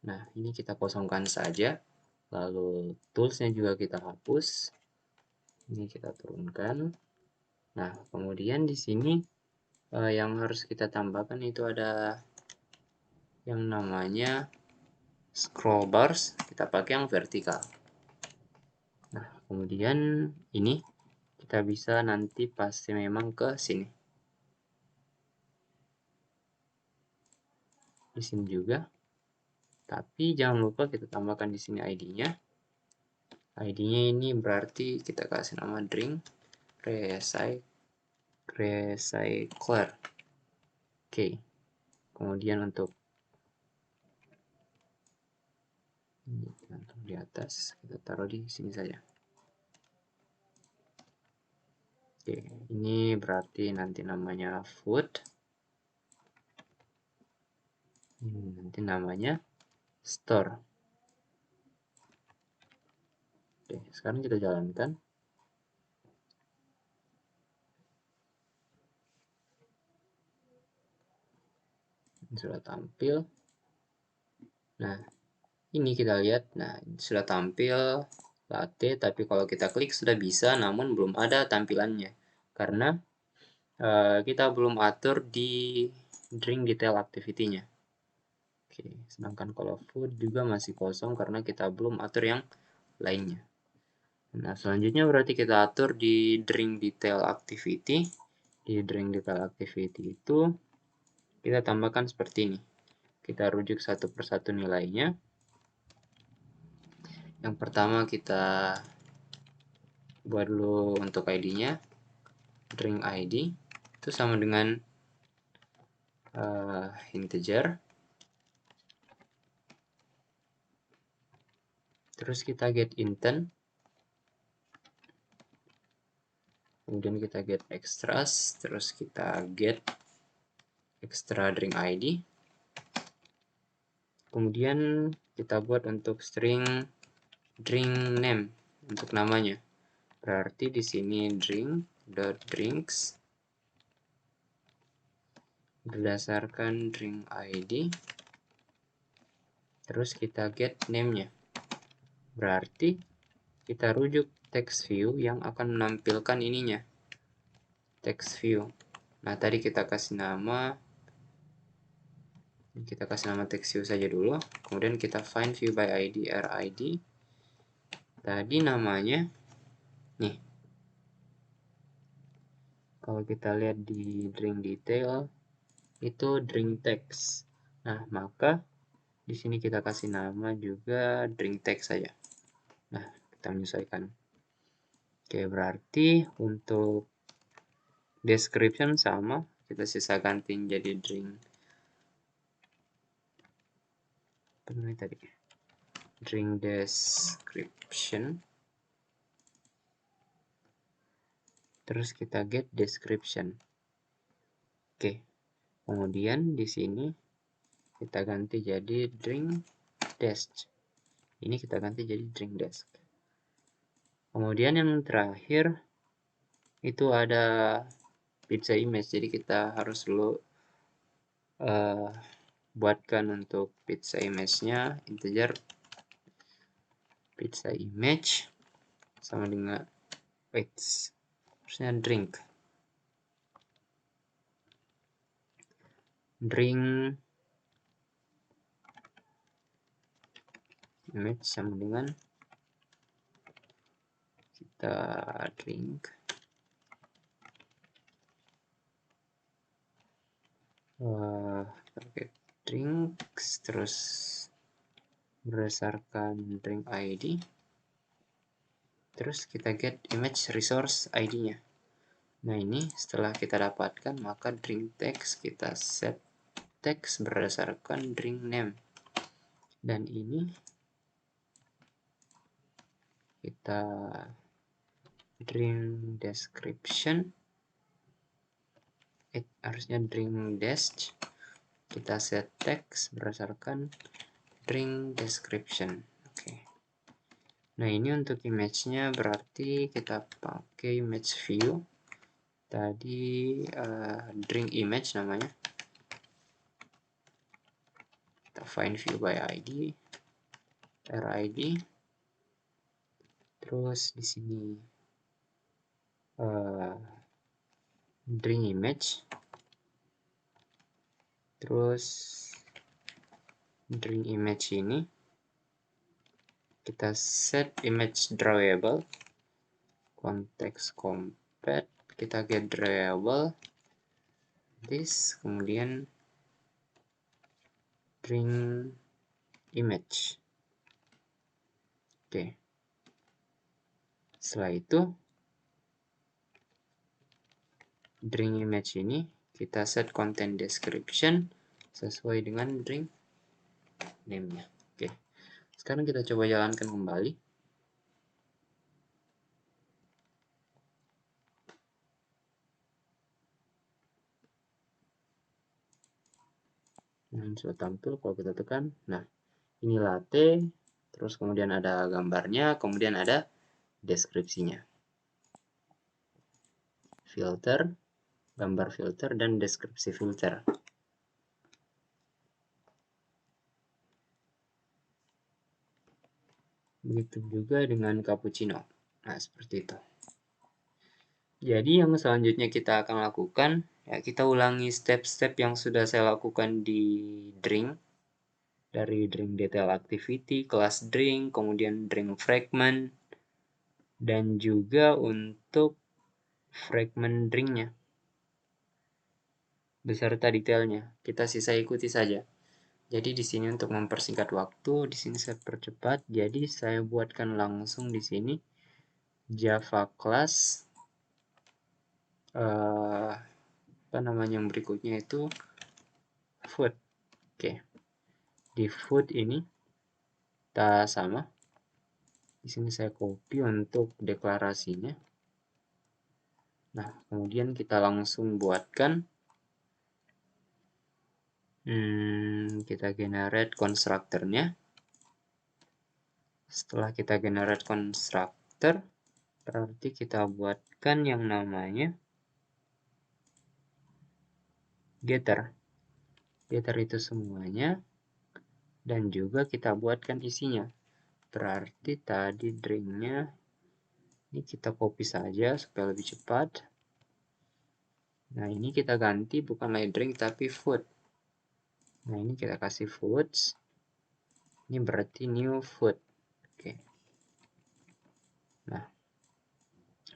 Nah, ini kita kosongkan saja. Lalu toolsnya juga kita hapus. Ini kita turunkan. Nah, kemudian di sini yang harus kita tambahkan itu ada yang namanya scroll bars. Kita pakai yang vertikal. Nah, kemudian ini kita bisa nanti pasti memang ke sini. Di sini juga. Tapi jangan lupa kita tambahkan di sini ID-nya. ID-nya ini berarti kita kasih nama drink recycler. Oke. Kemudian untuk di atas kita taruh di sini saja. Oke, ini berarti nanti namanya food. Nanti namanya store. Oke, sekarang kita jalankan. Ini sudah tampil. Nah, ini kita lihat. Nah, sudah tampil latte, tapi kalau kita klik sudah bisa, namun belum ada tampilannya. Karena kita belum atur di drink detail activity-nya. Oke, sedangkan kalau food juga masih kosong karena kita belum atur yang lainnya. Nah, selanjutnya berarti kita atur di drink detail activity. Di drink detail activity itu kita tambahkan seperti ini. Kita rujuk satu persatu nilainya. Yang pertama kita buat dulu untuk ID-nya. Drink ID itu sama dengan integer. Terus kita get intent. Kemudian kita get extras. Terus kita get extra drink ID. Kemudian kita buat untuk string drink name untuk namanya. Berarti di sini drink.drinks berdasarkan drink ID. Terus kita get name-nya. Berarti kita rujuk text view yang akan menampilkan ininya. Text view. Nah, tadi kita kasih nama text view saja dulu. Kemudian kita find view by ID RID. Tadi namanya nih. Kalau kita lihat di drink detail itu drink text. Nah, maka di sini kita kasih nama juga drink text saja. Nah, kita menyesuaikan. Oke, berarti untuk description sama, kita sisa ganti jadi drink. Apa namanya tadi? Drink description. Terus kita get description. Oke. Kemudian di sini kita ganti jadi drink desk. Ini kita ganti jadi drink desk. Kemudian yang terakhir itu ada pizza image. Jadi kita harus dulu buatkan untuk pizza image-nya integer pizza image sama dengan harusnya drink image sama dengan kita drink pakai drinks terus berdasarkan drink ID, terus kita get image resource ID-nya. Nah, ini setelah kita dapatkan, maka drink text kita set text berdasarkan drink name. Dan ini kita drink description, harusnya drink desk, kita set text berdasarkan drink description. Oke. Nah, ini untuk image-nya berarti kita pakai image view. Tadi drink image namanya. Kita find view by ID, RID. Terus di sini drink image. Terus drink image ini kita set image drawable, context compat, kita get drawable this, kemudian drink image. Oke. Setelah itu drink image ini kita set content description sesuai dengan drink name-nya. Oke. Sekarang kita coba jalankan kembali. Nah, sudah tampil kalau kita tekan. Nah, ini latte, terus kemudian ada gambarnya, kemudian ada deskripsinya. Filter, gambar filter, dan deskripsi filter. Begitu juga dengan cappuccino. Nah, seperti itu. Jadi yang selanjutnya kita akan lakukan, ya kita ulangi step-step yang sudah saya lakukan di drink. dari drink detail activity, kelas drink, kemudian drink fragment, dan juga untuk fragment drinknya beserta detailnya. Kita sisa ikuti saja. Jadi di sini untuk mempersingkat waktu, di sini saya percepat. Jadi saya buatkan langsung di sini Java class apa namanya yang berikutnya itu food. Oke. Di food ini kita sama. Di sini saya copy untuk deklarasinya. Nah, kemudian kita langsung buatkan kita generate konstruktornya. Setelah kita generate konstruktor, berarti kita buatkan yang namanya getter. Getter itu semuanya, dan juga kita buatkan isinya. Berarti tadi drinknya ini kita copy saja supaya lebih cepat. Nah, ini kita ganti bukan lagi drink tapi food. Nah, ini kita kasih foods. Ini berarti new food. Oke. Nah,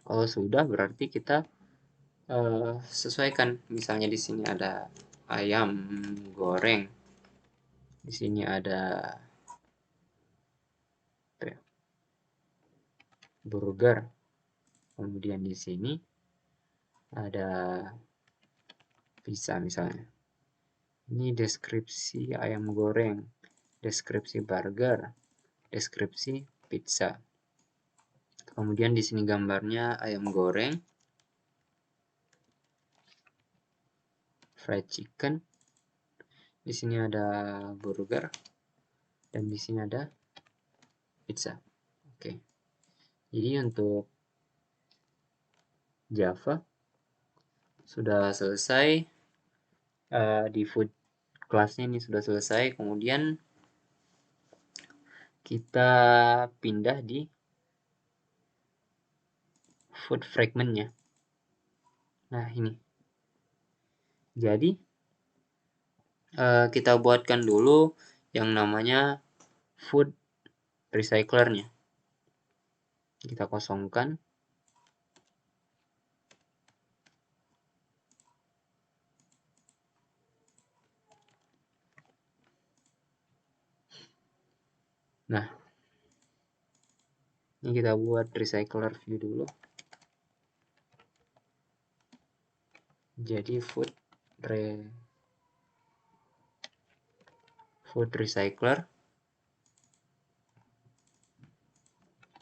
kalau sudah berarti kita sesuaikan. Misalnya di sini ada ayam goreng. Di sini ada burger. Kemudian di sini ada pizza misalnya. Ini deskripsi ayam goreng, deskripsi burger, deskripsi pizza. Kemudian di sini gambarnya ayam goreng, fried chicken. Di sini ada burger dan di sini ada pizza. Oke. Jadi untuk Java sudah selesai. Di food kelasnya ini sudah selesai. Kemudian kita pindah di food fragmentnya. Nah, ini. Jadi kita buatkan dulu yang namanya food recyclernya. Kita kosongkan. Nah, ini kita buat recycler view dulu. Jadi food recycler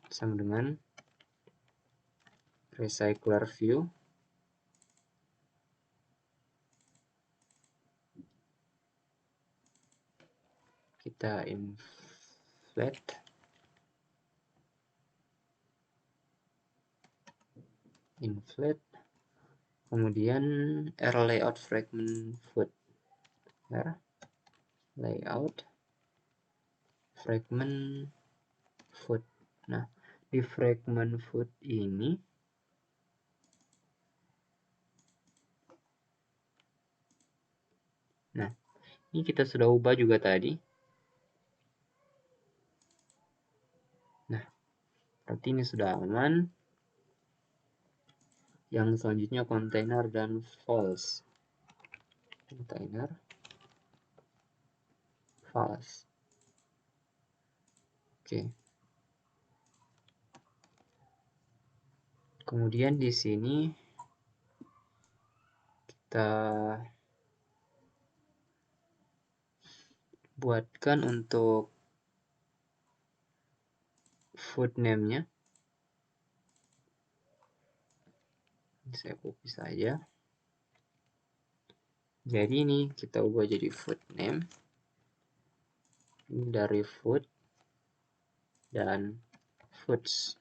sama dengan recycler view. Kita inflate. Kemudian R layout fragment food. R layout fragment food. Nah, di fragment food ini nah, ini kita sudah ubah juga tadi. Nah, berarti ini sudah aman. Yang selanjutnya container dan false. Container false. Oke. Kemudian di sini kita buatkan untuk food name-nya. Saya copy saja. Jadi ini kita ubah jadi food name. Ini dari food dan foods.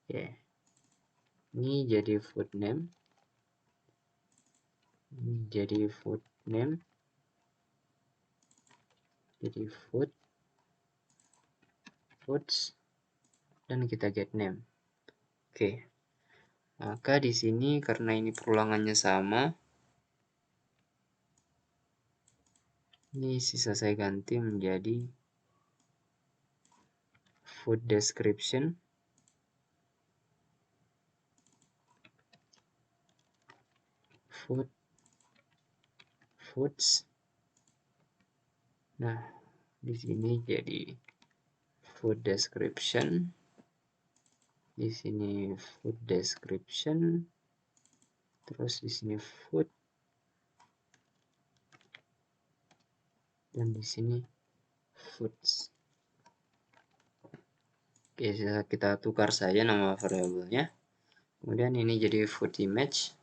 Oke. Ini jadi food name. Ini jadi food name. Jadi foods, dan kita get name. Oke. Maka di sini karena ini perulangannya sama, Ini sisa saya ganti menjadi food description. Foods. Nah, di sini jadi food description. Di sini food description. Terus di sini food. Dan di sini foods. Oke, kita tukar saja nama variabelnya. Kemudian ini jadi food image.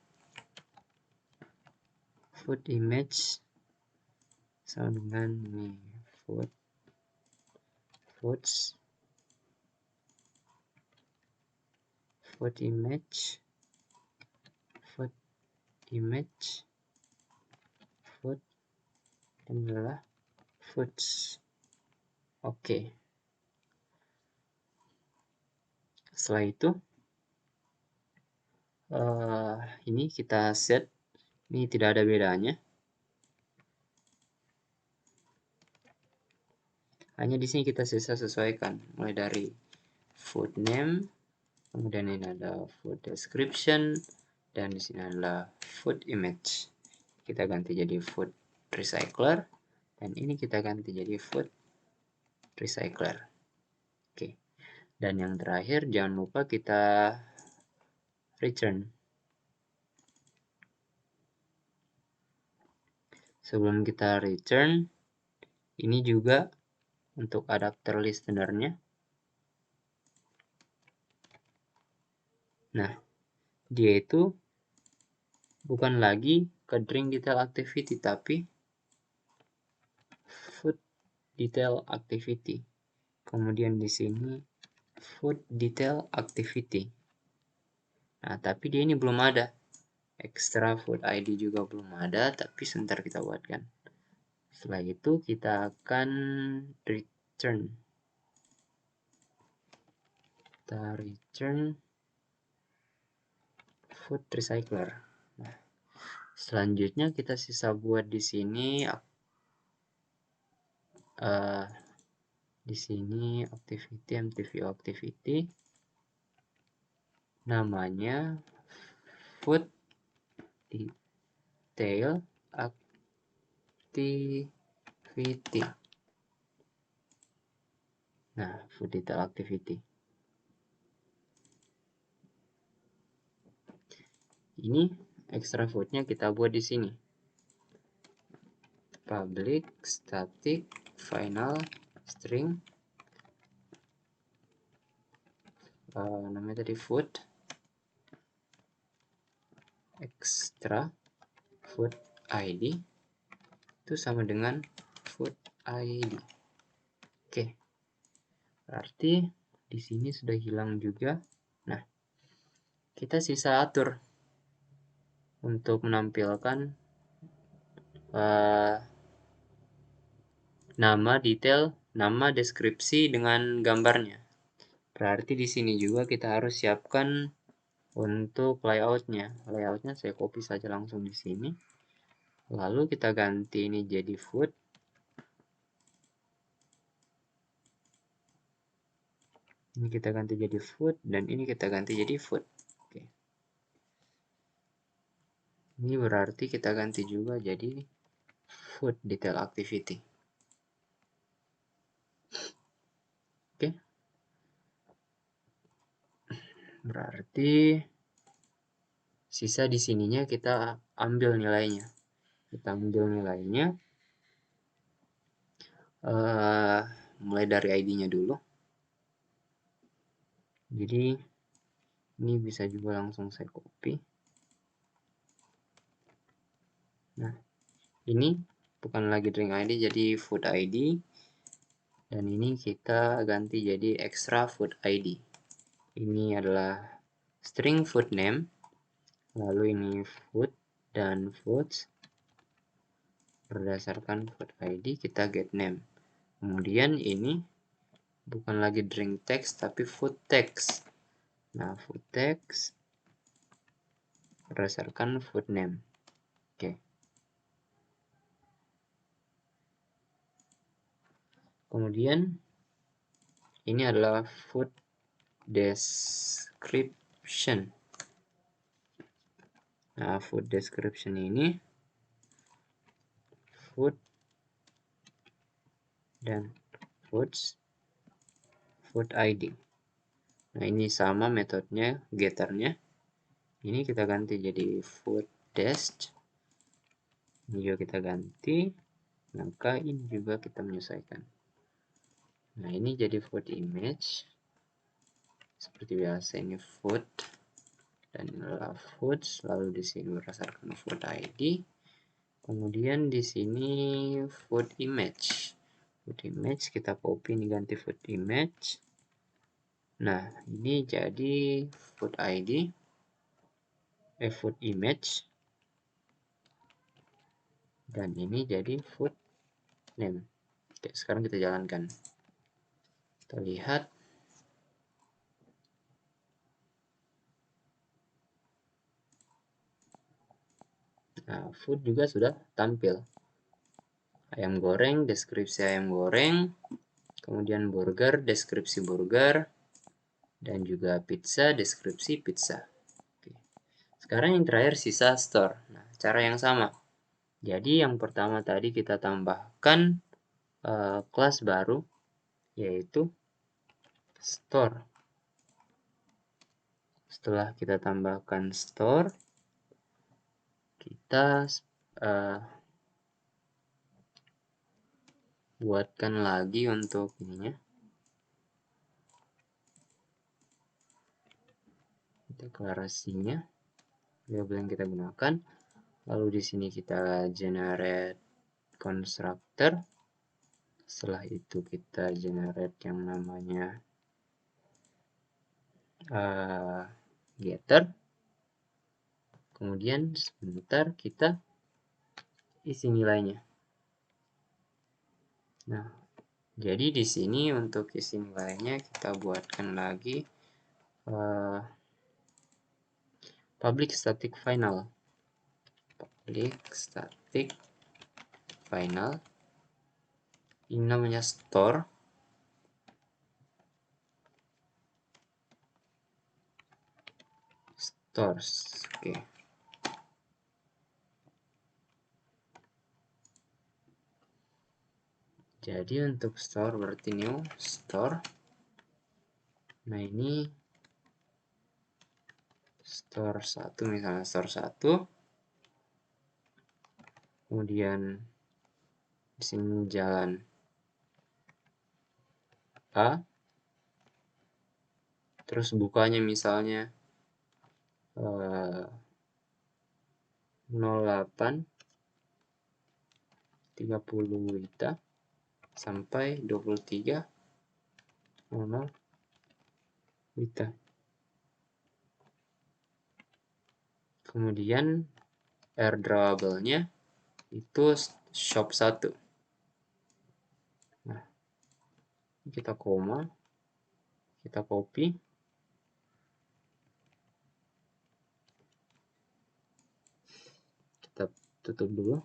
Food image sama dengan ini foods. Food image. Food image. Food. Dan adalah foods. Oke. Setelah itu ini kita set. Ini tidak ada bedanya. Hanya di sini kita sisa sesuaikan. Mulai dari food name, kemudian ini ada food description, dan di sini adalah food image. Kita ganti jadi food recycler, dan ini kita ganti jadi food recycler. Oke. Dan yang terakhir jangan lupa kita return. Sebelum kita return, ini juga untuk adapter listener-nya. Nah, dia itu bukan lagi ke drink detail activity, tapi food detail activity. Kemudian di sini food detail activity. Nah, tapi dia ini belum ada. Extra food ID juga belum ada, tapi sebentar kita buatkan. Setelah itu kita akan return. Kita return food recycler. Nah, selanjutnya kita sisa buat di sini di sini activity MTVO activity. Namanya food detail activity. Nah, food detail activity. Ini extra foodnya kita buat di sini. Public static final string. Namanya tadi food. Extra food ID itu sama dengan food ID. Oke. Berarti di sini sudah hilang juga. Nah, kita sisa atur untuk menampilkan nama detail, nama deskripsi dengan gambarnya. Berarti di sini juga kita harus siapkan untuk layoutnya. Layoutnya saya copy saja langsung di sini. Lalu kita ganti ini jadi food. Ini kita ganti jadi food dan ini kita ganti jadi food. Oke. Ini berarti kita ganti juga jadi food detail activity. Oke. Berarti sisa di sininya kita ambil nilainya. Kita ambil nilainya. Mulai dari ID-nya dulu. Jadi ini bisa juga langsung saya copy. Nah, ini bukan lagi drink ID jadi food ID. Dan ini kita ganti jadi extra food ID. Ini adalah string food name. Lalu ini food dan foods. Berdasarkan food ID kita get name. Kemudian ini bukan lagi drink text tapi food text. Nah, food text berdasarkan food name. Oke. Kemudian ini adalah food description. Nah, food description ini food dan food ID. Nah, ini sama metodenya, getternya. Ini kita ganti jadi food dest. Ini juga kita ganti. Maka ini juga kita menyesuaikan. Nah, ini jadi food image. Seperti biasa ini food dan inilah foods. Lalu di sini berdasarkan food ID. Kemudian di sini food image. Food image kita copy ini ganti food image. Nah, ini jadi food ID, food image, dan ini jadi food name. Oke, sekarang kita jalankan. Kita lihat. Nah, food juga sudah tampil. Ayam goreng, deskripsi ayam goreng, kemudian burger, deskripsi burger, dan juga pizza, deskripsi pizza. Oke. Sekarang yang terakhir sisa store. Nah, cara yang sama. Jadi yang pertama tadi kita tambahkan kelas baru, yaitu store. Setelah kita tambahkan store, kita buatkan lagi untuk ininya. Deklarasinya, label yang kita gunakan. Lalu di sini kita generate constructor. Setelah itu kita generate yang namanya getter. Kemudian sebentar kita isi nilainya. Nah, jadi di sini untuk isi nilainya kita buatkan lagi public static final. Public static final. Ini namanya store. Stores. Oke. Jadi untuk store berarti new store. Nah, ini store 1 misalnya store 1. Kemudian di sini jalan A. Terus bukanya misalnya 08 30 WITA sampai 23 00 WITA. Kemudian airdrawable-nya itu shop 1. Nah, kita koma, kita copy, kita tutup dulu.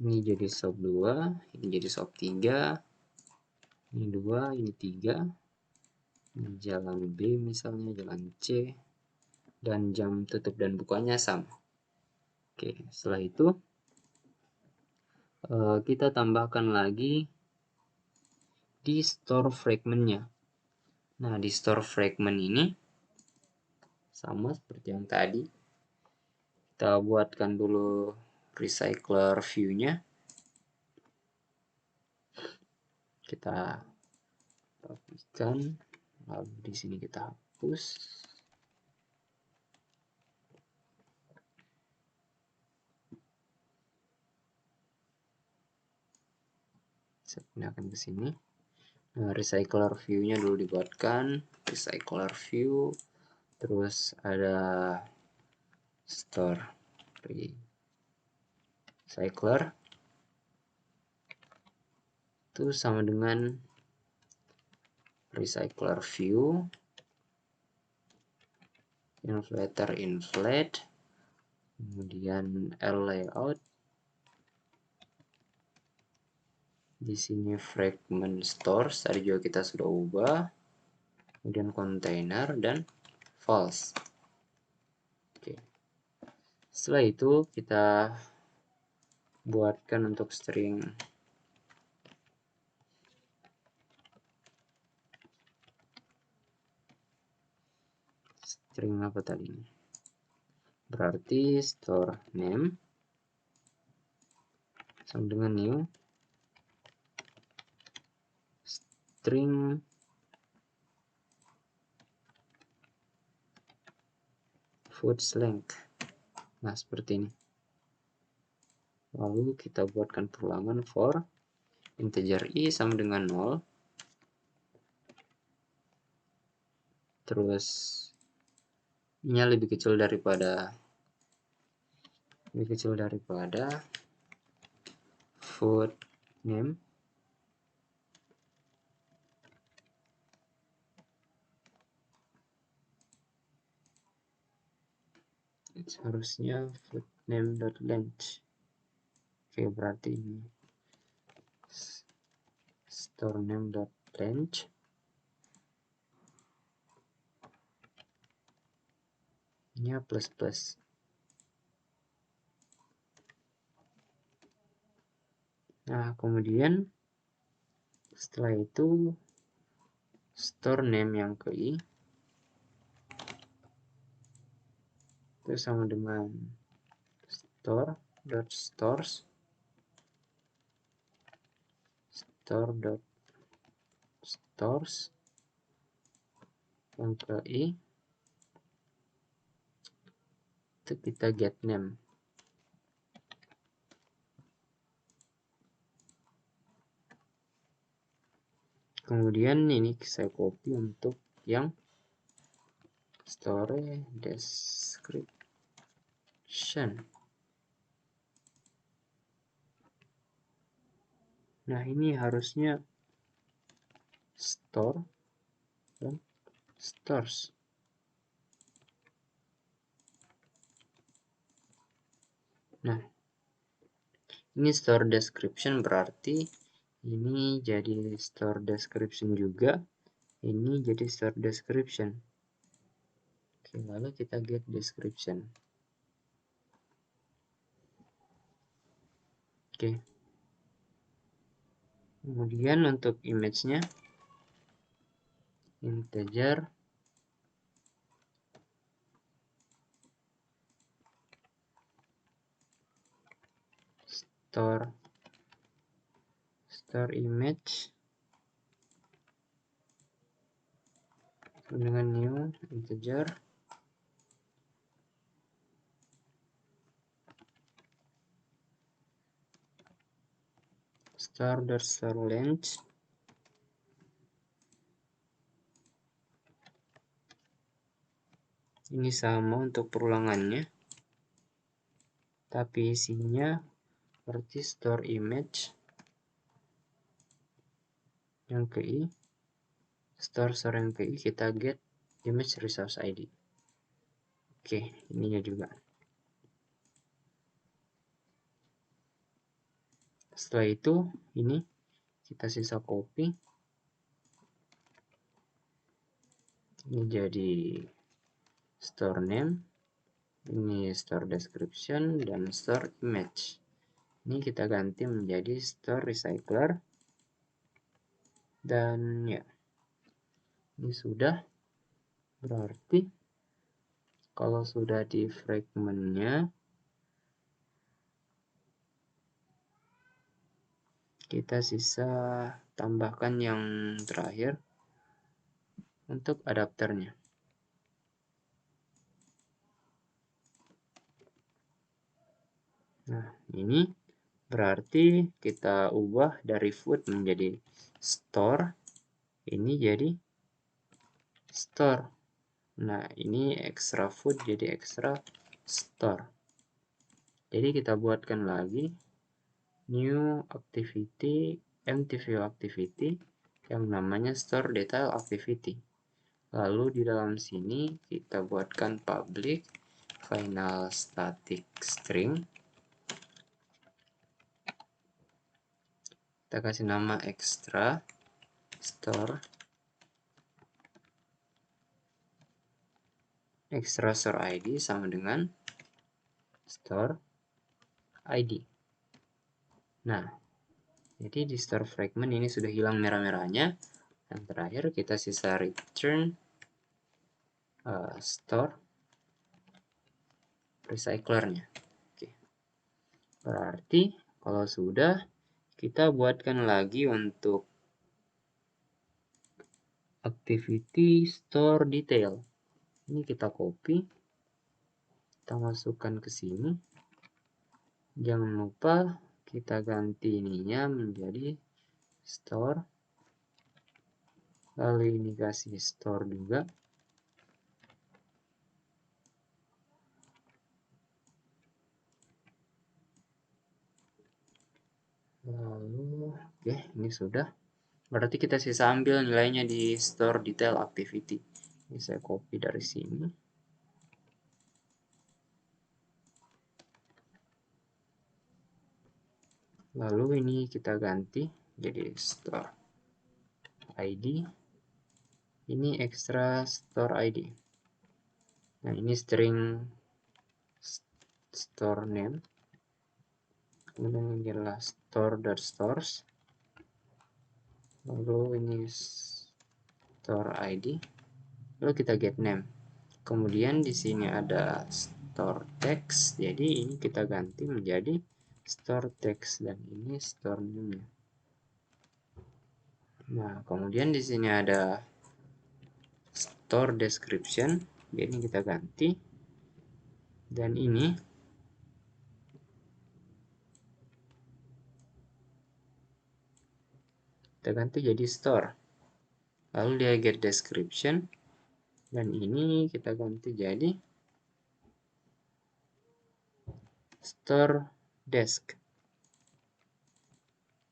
Ini jadi shop 2, ini jadi shop 3, ini 2, ini 3, ini jalan B misalnya, jalan C, dan jam tutup dan bukanya sama. Oke, setelah itu kita tambahkan lagi di store fragment-nya. Nah, di store fragment ini sama seperti yang tadi. Kita buatkan dulu recycler view-nya. Kita rapikan, lalu di sini kita hapus. Saya pindahkan ke sini. Nah, recycler view-nya dulu dibuatkan, recycler view, terus ada store recycler itu sama dengan recycler view inflator inflate, kemudian L layout, Di sini fragment stores tadi juga kita sudah ubah. Kemudian container dan false. Oke. Setelah itu kita buatkan untuk string apa tadi? Berarti store name sama dengan new string foods length. Nah, seperti ini. Lalu kita buatkan perulangan for integer i sama dengan 0. Terus i-nya lebih kecil daripada food name. Harusnya food name dot length. Oke, berarti ini store name dot length nya plus. Nah, kemudian setelah itu store name yang ke i itu sama dengan store.stores yang ke i itu kita get name. Kemudian ini saya copy untuk yang store description. Nah, ini harusnya store dan stores. Nah, ini store description berarti ini jadi store description juga. Ini jadi store description. Oke, lalu kita get description. Oke. Kemudian untuk image-nya integer store image dengan new integer store length ini sama untuk perulangannya, tapi isinya berarti store image yang ke i, store yang ke i, kita get image resource ID. Oke, ininya juga. Setelah itu ini kita sisa copy, ini jadi store name, ini store description, dan store image. Ini kita ganti menjadi store recycler. Dan ya, ini sudah. Berarti kalau sudah di fragmentnya, kita sisa tambahkan yang terakhir untuk adapternya. Nah, ini berarti kita ubah dari food menjadi store, ini jadi store. Nah, ini extra food jadi extra store. Jadi kita buatkan lagi new activity, empty view activity yang namanya store detail activity. Lalu di dalam sini kita buatkan public final static string kita kasih nama extra store ID sama dengan store ID. Nah, jadi di store fragment ini sudah hilang merah-merahnya. Dan terakhir kita sisa return store recyclernya. Oke. Berarti kalau sudah, kita buatkan lagi untuk activity store detail. Ini kita copy, kita masukkan ke sini. Jangan lupa kita ganti ininya menjadi store. Lalu ini kasih store juga. Lalu, oke, ini sudah. Berarti kita sisa ambil nilainya di store detail activity. Ini saya copy dari sini. Lalu ini kita ganti jadi store ID. Ini extra store ID. Nah, ini string store name. Kemudian ini adalah store.stores. Lalu ini store ID. Lalu kita get name. Kemudian di sini ada store text. Jadi ini kita ganti menjadi store text dan ini store name. Nah, kemudian di sini ada store description. Jadi kita ganti. Dan ini kita ganti jadi store. Lalu dia get description. Dan ini kita ganti jadi store desk.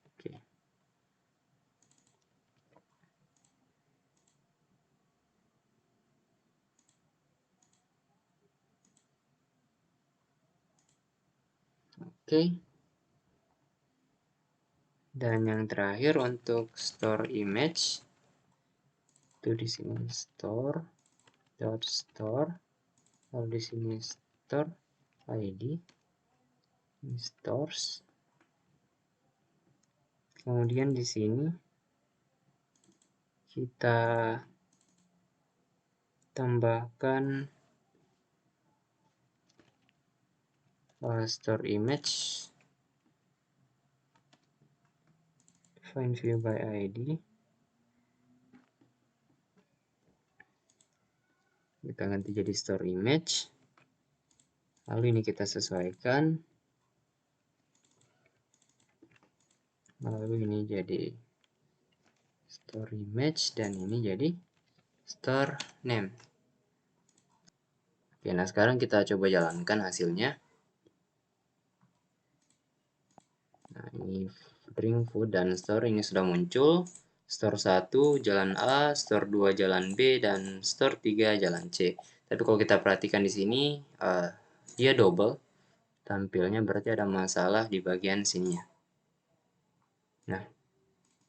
Oke. Oke. Dan yang terakhir untuk store image itu di sini store lalu di sini store ID ini stores. Kemudian di sini kita tambahkan store image define view by ID. Kita ganti jadi store image. Lalu ini kita sesuaikan. Lalu ini jadi store image dan ini jadi store name. Oke, nah sekarang kita coba jalankan hasilnya. Nah, ini bring food dan store ini sudah muncul. Store 1 jalan A, store 2 jalan B, dan store 3 jalan C. Tapi kalau kita perhatikan di sini, dia double tampilnya, berarti ada masalah di bagian sininya. Nah,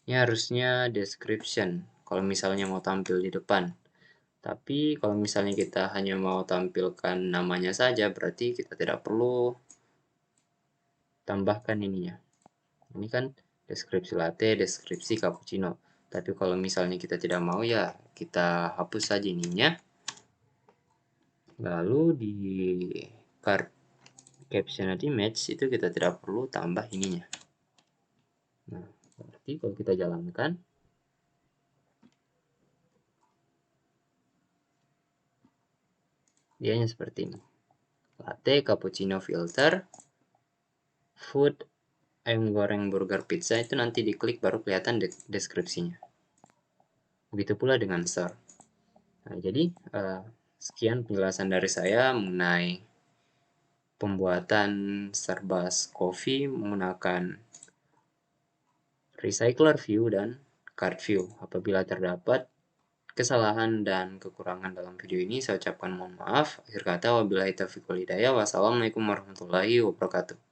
ini harusnya description kalau misalnya mau tampil di depan. Tapi kalau misalnya kita hanya mau tampilkan namanya saja, berarti kita tidak perlu tambahkan ininya. Ini kan deskripsi latte, deskripsi cappuccino. Tapi kalau misalnya kita tidak mau, ya kita hapus saja ininya. Lalu di card caption image itu kita tidak perlu tambah ininya. Nah, berarti kalau kita jalankan, dia hanya seperti ini. Latte, cappuccino filter, food, ayam goreng, burger, pizza, itu nanti diklik baru kelihatan deskripsinya. Begitu pula dengan store. Nah, jadi sekian penjelasan dari saya mengenai pembuatan Starbucks Coffee menggunakan recycler view dan card view. Apabila terdapat kesalahan dan kekurangan dalam video ini, saya ucapkan mohon maaf. Akhir kata, wabillahi taufiq wal hidayah. Wassalamualaikum warahmatullahi wabarakatuh.